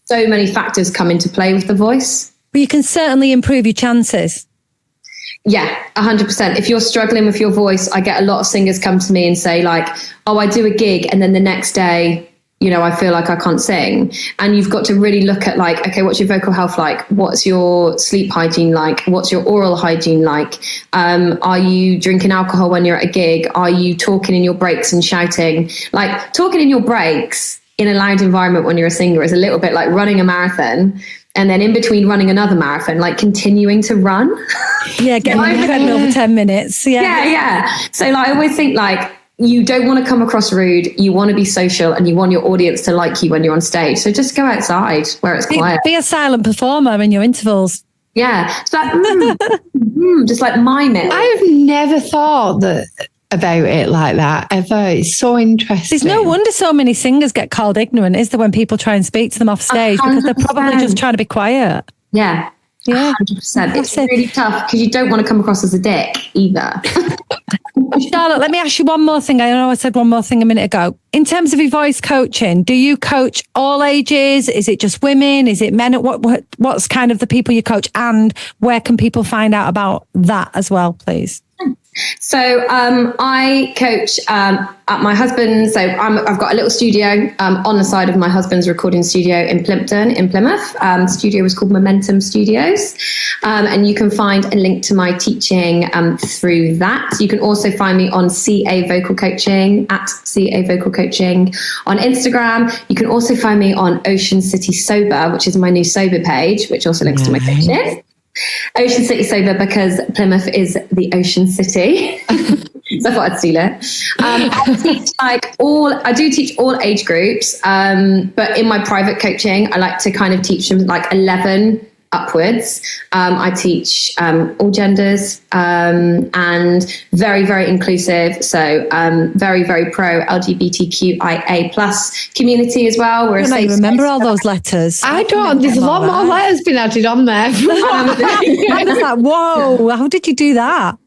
Speaker 3: so many factors come into play with the voice.
Speaker 2: But you can certainly improve your chances.
Speaker 3: Yeah, 100%. If you're struggling with your voice, I get a lot of singers come to me and say like, oh, I do a gig and then the next day, I feel like I can't sing. And you've got to really look at like, okay, what's your vocal health like? What's your sleep hygiene like? What's your oral hygiene like? Are you drinking alcohol when you're at a gig? Are you talking in your breaks and shouting? Like, talking in your breaks in a loud environment when you're a singer is a little bit like running a marathon. And then in between running another marathon, like continuing to run.
Speaker 2: Yeah, getting on the treadmill for 10 minutes.
Speaker 3: Yeah. So like, I always think like, you don't want to come across rude. You want to be social and you want your audience to like you when you're on stage. So just go outside where it's quiet.
Speaker 2: Be a silent performer in your intervals.
Speaker 3: Yeah. It's like, just like mime it.
Speaker 1: I've never thought about it like that ever. It's so interesting.
Speaker 2: There's no wonder so many singers get called ignorant, is there, when people try and speak to them off stage 100%. Because they're probably just trying to be quiet.
Speaker 3: Yeah. 100%. It's really tough because you don't want to come across as a dick either.
Speaker 2: Charlotte, let me ask you one more thing. I know I said one more thing a minute ago. In terms of your voice coaching, do you coach all ages? Is it just women? Is it men? What's kind of the people you coach, and where can people find out about that as well, please?
Speaker 3: So I coach at my husband's. So I've got a little studio on the side of my husband's recording studio in Plimpton, in Plymouth. The studio is called Momentum Studios. And you can find a link to my teaching through that. You can also find me on CA Vocal Coaching, at CA Vocal Coaching on Instagram. You can also find me on Ocean City Sober, which is my new sober page, which also links to my coaching. Ocean City Sober, because Plymouth is the Ocean City. So I thought I'd steal it. I do teach all age groups, but in my private coaching, I like to kind of teach them like 11 upwards. I teach all genders and very, very inclusive. So very, very pro LGBTQIA plus community as well.
Speaker 2: I don't remember all those letters.
Speaker 1: I don't. There's a lot more letters been added on there.
Speaker 2: I was like, whoa, how did you do that?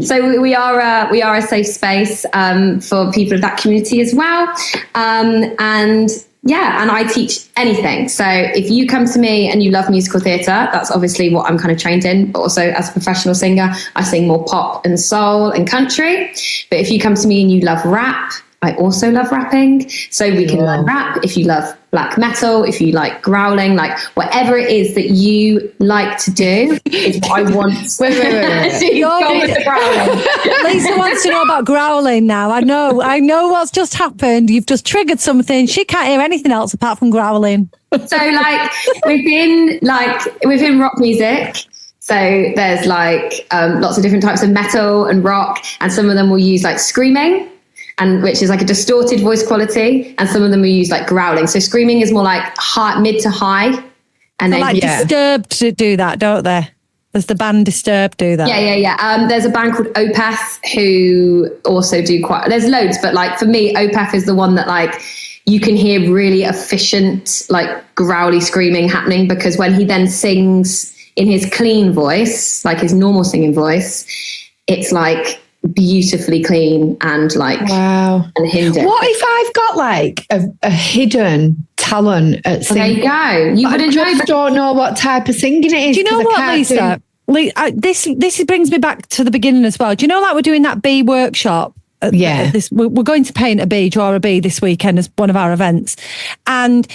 Speaker 3: So we are a safe space for people of that community as well. And I teach anything. So if you come to me and you love musical theatre, that's obviously what I'm kind of trained in. But also as a professional singer, I sing more pop and soul and country. But if you come to me and you love rap, I also love rapping. So we can learn rap. If you love black metal, if you like growling, like whatever it is that you like to do is what I want. Wait. Go with the growling.
Speaker 2: Lisa wants to know about growling now. I know what's just happened. You've just triggered something. She can't hear anything else apart from growling.
Speaker 3: So within rock music, so there's like lots of different types of metal and rock, and some of them will use like screaming. and which is like a distorted voice quality, and some of them we use like growling. So screaming is more like high, mid to high, and then
Speaker 2: Disturbed to do that, don't they? Does the band Disturbed do that?
Speaker 3: Yeah. There's a band called Opeth who also do there's loads, but like for me, Opeth is the one that like you can hear really efficient, like growly screaming happening, because when he then sings in his clean voice, like his normal singing voice, it's like beautifully clean and like and hindered.
Speaker 1: What if I've got like a hidden talent at singing?
Speaker 3: There you go.
Speaker 1: I just don't know what type of singing it is.
Speaker 2: Do you know what, Lisa? This brings me back to the beginning as well. Do you know, like we're doing that bee workshop? We're going to paint a bee, draw a bee this weekend as one of our events, and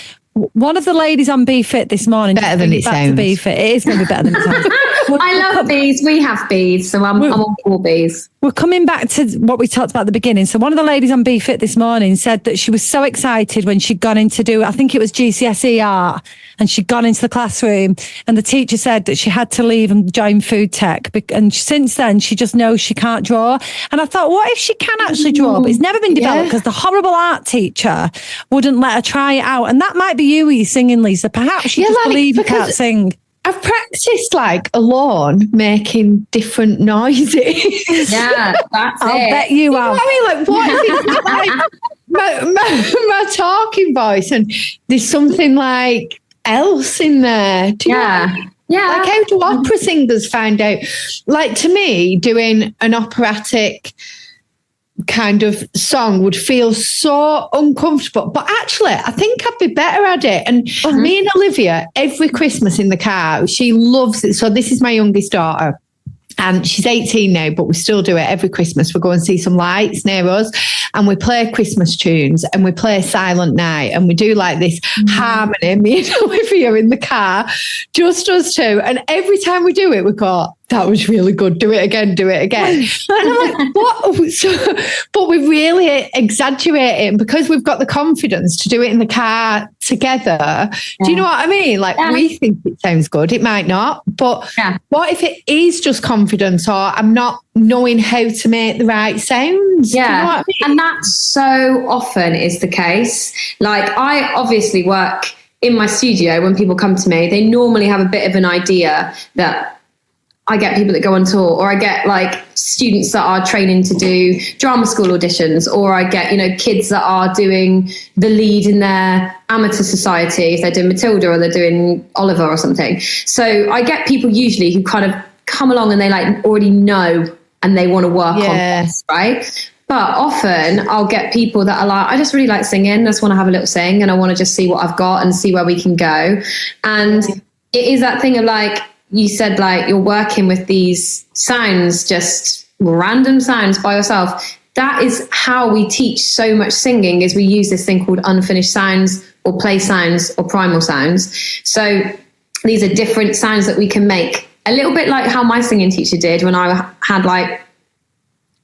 Speaker 2: one of the ladies on Bee Fit this morning.
Speaker 1: Better than it sounds.
Speaker 2: To Bee Fit. It is going to be better than it sounds.
Speaker 3: I love bees. We have bees, so I'm on all bees.
Speaker 2: We're coming back to what we talked about at the beginning. So one of the ladies on Bee Fit this morning said that she was so excited when she'd gone in to do, I think it was GCSE art, and she'd gone into the classroom and the teacher said that she had to leave and join food tech. And since then, she just knows she can't draw. And I thought, what if she can actually draw? But it's never been developed because the horrible art teacher wouldn't let her try it out. And that might be you with your singing, Lisa. Perhaps you just believe you can't sing.
Speaker 1: I've practiced like alone making different noises.
Speaker 3: Yeah, that's
Speaker 2: I'll bet you have.
Speaker 1: What I mean, like, what if it's like my talking voice and there's something like else in there?
Speaker 3: Yeah.
Speaker 1: Like, how do opera singers find out? Like, to me, doing an operatic kind of song would feel so uncomfortable, but actually I think I'd be better at it. And me and Olivia, every Christmas in the car, she loves it. So this is my youngest daughter, and she's 18 now, but we still do it every Christmas. We go and see some lights near us and we play Christmas tunes and we play Silent Night and we do like this harmony, me and Olivia in the car, just us two. And every time we do it, we go, that was really good. Do it again. And I'm like, what? But we really exaggerate it. And because we've got the confidence to do it in the car together, do you know what I mean? Like, we think it sounds good. It might not. But what if it is just confidence, or I'm not knowing how to make the right sounds?
Speaker 3: Yeah.
Speaker 1: Do you know what I mean?
Speaker 3: And that so often is the case. Like, I obviously work in my studio. When people come to me, they normally have a bit of an idea that I get people that go on tour, or I get like students that are training to do drama school auditions, or I get, kids that are doing the lead in their amateur society, if they're doing Matilda or they're doing Oliver or something. So I get people usually who kind of come along and they like already know and they want to work on this, right? But often I'll get people that are like, I just really like singing. I just want to have a little sing and I want to just see what I've got and see where we can go. And it is that thing of like, you said, like, you're working with these sounds, just random sounds by yourself. That is how we teach so much singing, is we use this thing called unfinished sounds or play sounds or primal sounds. So these are different sounds that we can make, a little bit like how my singing teacher did when I had like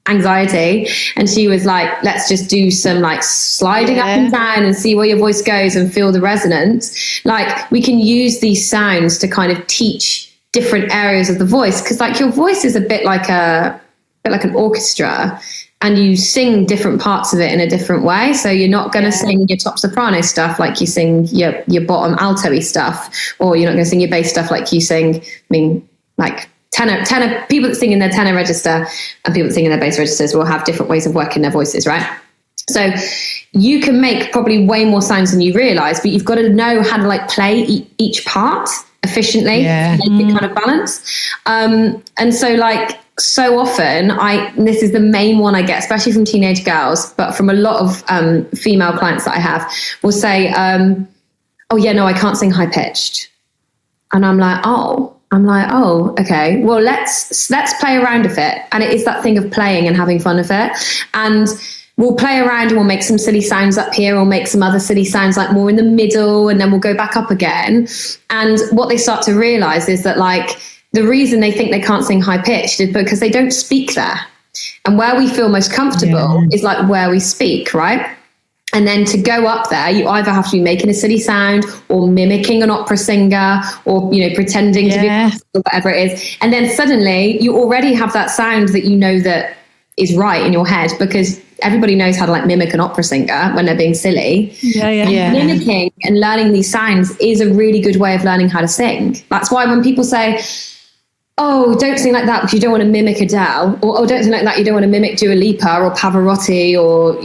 Speaker 3: anxiety, and she was like, let's just do some like sliding up and down and see where your voice goes and feel the resonance. Like, we can use these sounds to kind of teach different areas of the voice, because like your voice is a bit like an orchestra, and you sing different parts of it in a different way. So you're not going to sing your top soprano stuff like you sing your bottom alto-y stuff, or you're not going to sing your bass stuff like you sing, like tenor, people that sing in their tenor register and people that sing in their bass registers will have different ways of working their voices, right? So you can make probably way more sounds than you realize, but you've got to know how to like play each part efficiently, make it kind of balance. And so like, so often this is the main one I get, especially from teenage girls, but from a lot of female clients that I have, will say, oh yeah, no, I can't sing high pitched. And I'm like, oh, okay, well, let's play around with it. And it is that thing of playing and having fun with it. And we'll play around and we'll make some silly sounds up here, or make some other silly sounds like more in the middle, and then we'll go back up again. And what they start to realize is that like the reason they think they can't sing high pitched is because they don't speak there. And where we feel most comfortable is like where we speak, right? And then to go up there, you either have to be making a silly sound or mimicking an opera singer, or, pretending to be or whatever it is. And then suddenly you already have that sound that you know that is right in your head, because everybody knows how to like mimic an opera singer when they're being silly.
Speaker 2: Yeah.
Speaker 3: Mimicking and learning these sounds is a really good way of learning how to sing. That's why when people say, oh, don't sing like that because you don't want to mimic Adele, or oh, don't sing like that, you don't want to mimic Dua Lipa or Pavarotti or,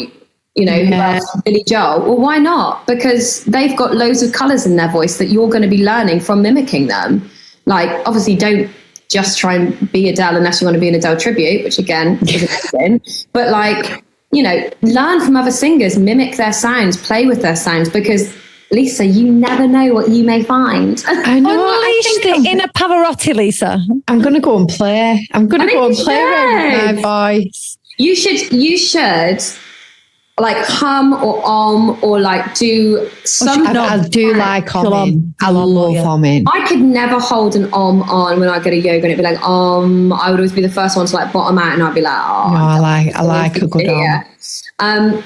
Speaker 3: you know, who else? Billy Joel. Well, why not? Because they've got loads of colours in their voice that you're going to be learning from mimicking them. Like, obviously, don't just try and be Adele unless you want to be an Adele tribute, which again is amazing. But like, you know, learn from other singers, mimic their sounds, play with their sounds, because Lisa, you never know what you may find.
Speaker 1: I know.
Speaker 2: Unleash the inner Pavarotti, Lisa.
Speaker 1: I'm going to go and play. I'm going to go and play around with my voice.
Speaker 3: You should like hum or or like do some.
Speaker 1: I do like humming. I love humming.
Speaker 3: I could never hold an on when I go to yoga, and it'd be like I would always be the first one to like bottom out, and I'd be like, oh.
Speaker 1: No, I like a good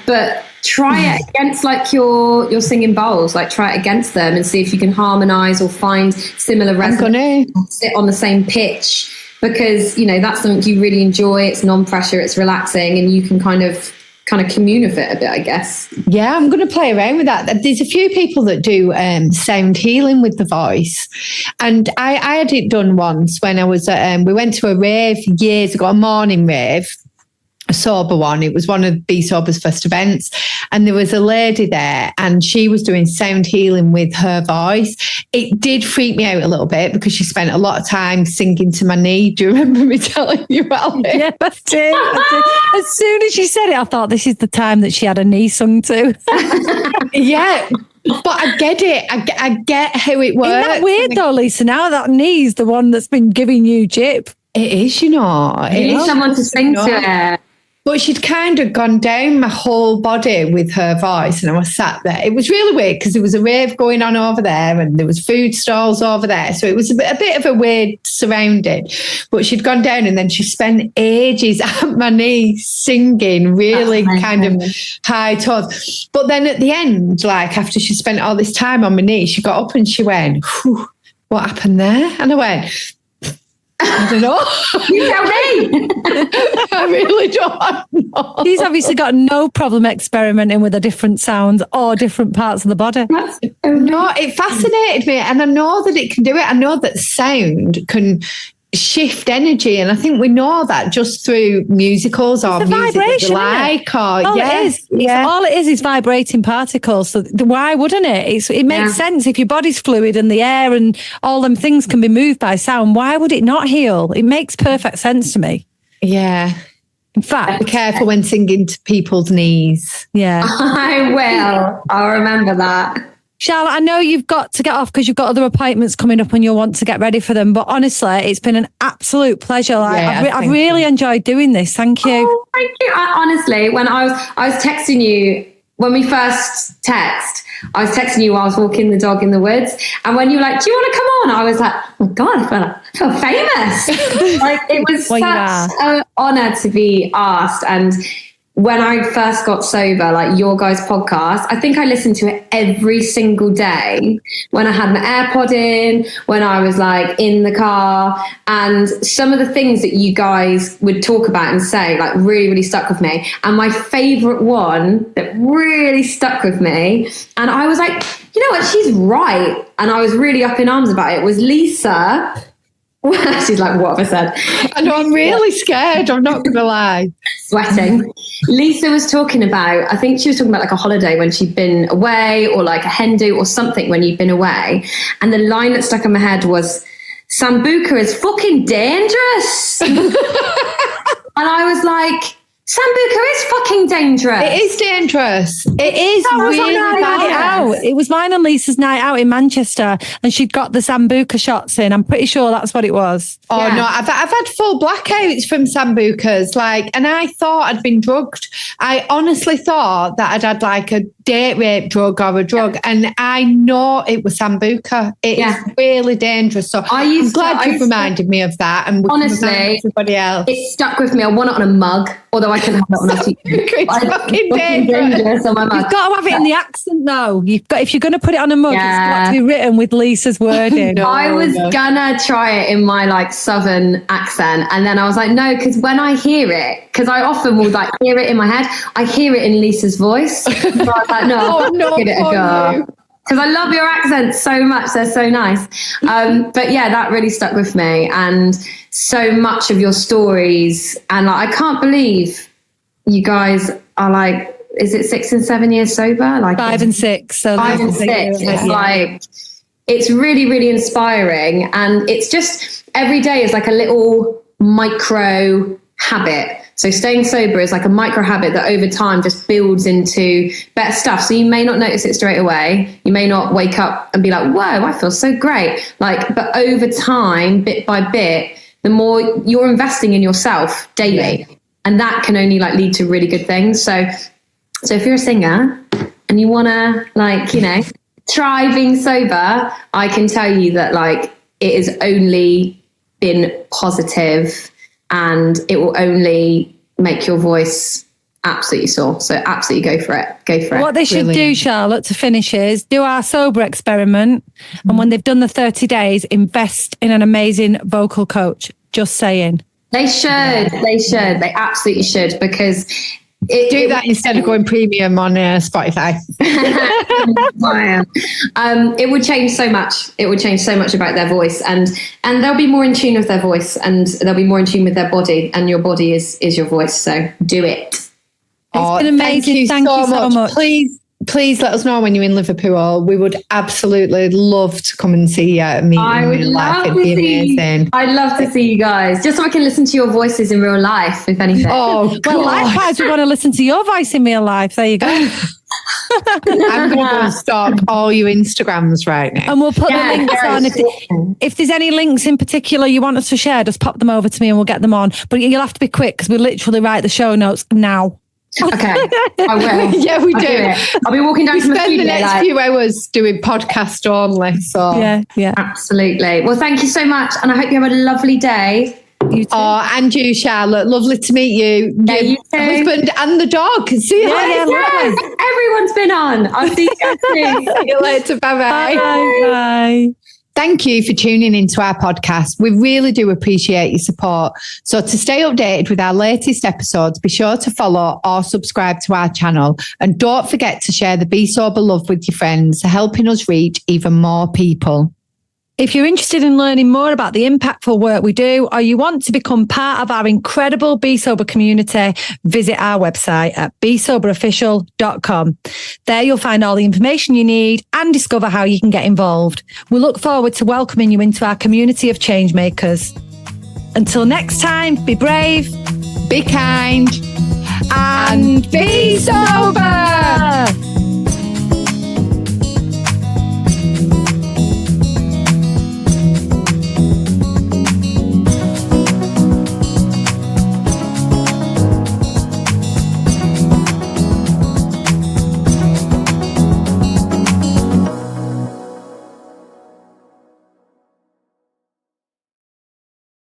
Speaker 3: but try it against like your singing bowls. Like try it against them and see if you can harmonize or find similar resonance. Sit on the same pitch, because you know that's something you really enjoy. It's non-pressure, it's relaxing, and you can kind of commune with it a bit, I guess.
Speaker 1: Yeah, I'm going to play around with that. There's a few people that do sound healing with the voice, and I had it done once when I was we went to a rave years ago, a morning rave, a sober one. It was one of Be Sober's first events, and there was a lady there, and she was doing sound healing with her voice. It did freak me out a little bit because she spent a lot of time singing to my knee. Do you remember me telling you about it?
Speaker 2: Yeah, I did. As soon as she said it, I thought this is the time that she had a knee sung to.
Speaker 1: Yeah. But I get it. I get how it works.
Speaker 2: Isn't that weird though, Lisa? Now that knee's the one that's been giving you jip.
Speaker 1: It is, you know.
Speaker 3: You need someone to sing to it.
Speaker 1: But she'd kind of gone down my whole body with her voice, and I was sat there. It was really weird because there was a rave going on over there, and there was food stalls over there. So it was a bit of a weird surrounding. But she'd gone down, and then she spent ages at my knee singing really kind of high tones. But then at the end, like after she spent all this time on my knee, she got up and she went, what happened there? And I went, I don't know.
Speaker 3: You tell me.
Speaker 1: I really don't know.
Speaker 2: She's obviously got no problem experimenting with the different sounds or different parts of the body.
Speaker 1: No, it fascinated me, and I know that it can do it. I know that sound can shift energy, and I think we know that just through musicals or music that we like.
Speaker 2: All it is vibrating particles. So why wouldn't it? It makes sense. If your body's fluid and the air and all them things can be moved by sound, why would it not heal? It makes perfect sense to me.
Speaker 1: Yeah.
Speaker 2: In fact,
Speaker 1: be careful when singing to people's knees.
Speaker 2: Yeah.
Speaker 3: I will. I'll remember that.
Speaker 2: Charlotte, I know you've got to get off because you've got other appointments coming up and you'll want to get ready for them. But honestly, it's been an absolute pleasure. I've really enjoyed doing this. Thank you.
Speaker 3: Oh, thank you. Honestly, when I was texting you, when we first I was texting you while I was walking the dog in the woods. And when you were like, do you want to come on? I was like, oh God, I feel famous. Like it was such an honor to be asked. And when I first got sober, like your guys' podcast, I think I listened to it every single day when I had my AirPod in, when I was like in the car. And some of the things that you guys would talk about and say like really, really stuck with me. And my favorite one that really stuck with me, and I was like, you know what, she's right. And I was really up in arms about it, was Lisa. She's like, what have I said?
Speaker 1: I know, I'm really scared. I'm not going to lie.
Speaker 3: Sweating. Lisa was talking about, I think she was talking about like a holiday when she'd been away, or like a hen do or something when you'd been away. And the line that stuck in my head was, Sambuca is fucking dangerous. And I was like, Sambuca is fucking dangerous.
Speaker 1: It is dangerous. It is really bad.
Speaker 2: It was mine and Lisa's night out in Manchester, and she'd got the Sambuca shots in. I'm pretty sure that's what it was.
Speaker 1: Oh no, I've had full blackouts from Sambucas, and I thought I'd been drugged. I honestly thought that I'd had like a date rape drug or a drug, and I know it was Sambuca. It is really dangerous. So I'm glad you've reminded me of that, and honestly, everybody else.
Speaker 3: It stuck with me. I want it on a mug, although I couldn't have it on a
Speaker 1: It's fucking dangerous
Speaker 3: on my mug.
Speaker 2: You've got to have it in the accent, though. If you're going to put it on a mug, it's got to be written with Lisa's wording.
Speaker 3: I was gonna try it in my like southern accent, and then I was like, no, because when I hear it, because I often will like hear it in my head, I hear it in Lisa's voice. So I was like, no, give it a go. Because I love your accents so much. They're so nice. But yeah, that really stuck with me. And so much of your stories. And like, I can't believe you guys are like, is it 6 and 7 years sober? Like
Speaker 2: 5 and 6. So
Speaker 3: 5 and 6. It's like, it's really, really inspiring. And it's just every day is like a little micro habit. So staying sober is like a micro habit that over time just builds into better stuff. So you may not notice it straight away. You may not wake up and be like, whoa, I feel so great. Like, but over time, bit by bit, the more you're investing in yourself daily, and that can only like lead to really good things. So if you're a singer and you want to like, you know, try being sober, I can tell you that like it has only been positive. And it will only make your voice absolutely soar. So absolutely go for it.
Speaker 2: What they should do, Charlotte, to finish is do our sober experiment. And when they've done the 30 days, invest in an amazing vocal coach. Just saying.
Speaker 3: They should. Yeah. They should. They absolutely should, because
Speaker 1: do that instead of going premium on Spotify.
Speaker 3: It would change so much. It would change so much about their voice, and they'll be more in tune with their voice, and they'll be more in tune with their body. And your body is your voice. So do it.
Speaker 2: It's been amazing. Thank you so much.
Speaker 1: Please let us know when you're in Liverpool. We would absolutely love to come and see you at a meeting.
Speaker 3: I would love to see. I'd love to see you guys, just so I can listen to your voices in real life, if anything.
Speaker 2: Oh, well, likewise, we want to listen to your voice in real life. There you go.
Speaker 1: I'm going to go and stalk all your Instagrams right now.
Speaker 2: And we'll put the links on. If there's any links in particular you want us to share, just pop them over to me and we'll get them on. But you'll have to be quick because we literally write the show notes now.
Speaker 3: Okay, I will.
Speaker 1: Yeah, we do.
Speaker 3: I'll be walking down to the studio.
Speaker 1: The next few hours doing podcast only. So
Speaker 2: yeah,
Speaker 3: absolutely. Well, thank you so much, and I hope you have a lovely day.
Speaker 2: You too.
Speaker 1: Oh, and you, Charlotte. Lovely to meet you.
Speaker 3: Yeah, you too.
Speaker 1: Husband and the dog. See you later.
Speaker 3: Yes. Everyone's been on. I'll see you guys soon.
Speaker 1: See you later. Bye-bye.
Speaker 2: Bye.
Speaker 1: Thank you for tuning into our podcast. We really do appreciate your support. So to stay updated with our latest episodes, be sure to follow or subscribe to our channel. And don't forget to share the Be Sober love with your friends, helping us reach even more people.
Speaker 2: If you're interested in learning more about the impactful work we do, or you want to become part of our incredible Be Sober community, visit our website at besoberofficial.com. There you'll find all the information you need and discover how you can get involved. We look forward to welcoming you into our community of change makers. Until next time, be brave,
Speaker 1: be kind,
Speaker 2: and be sober!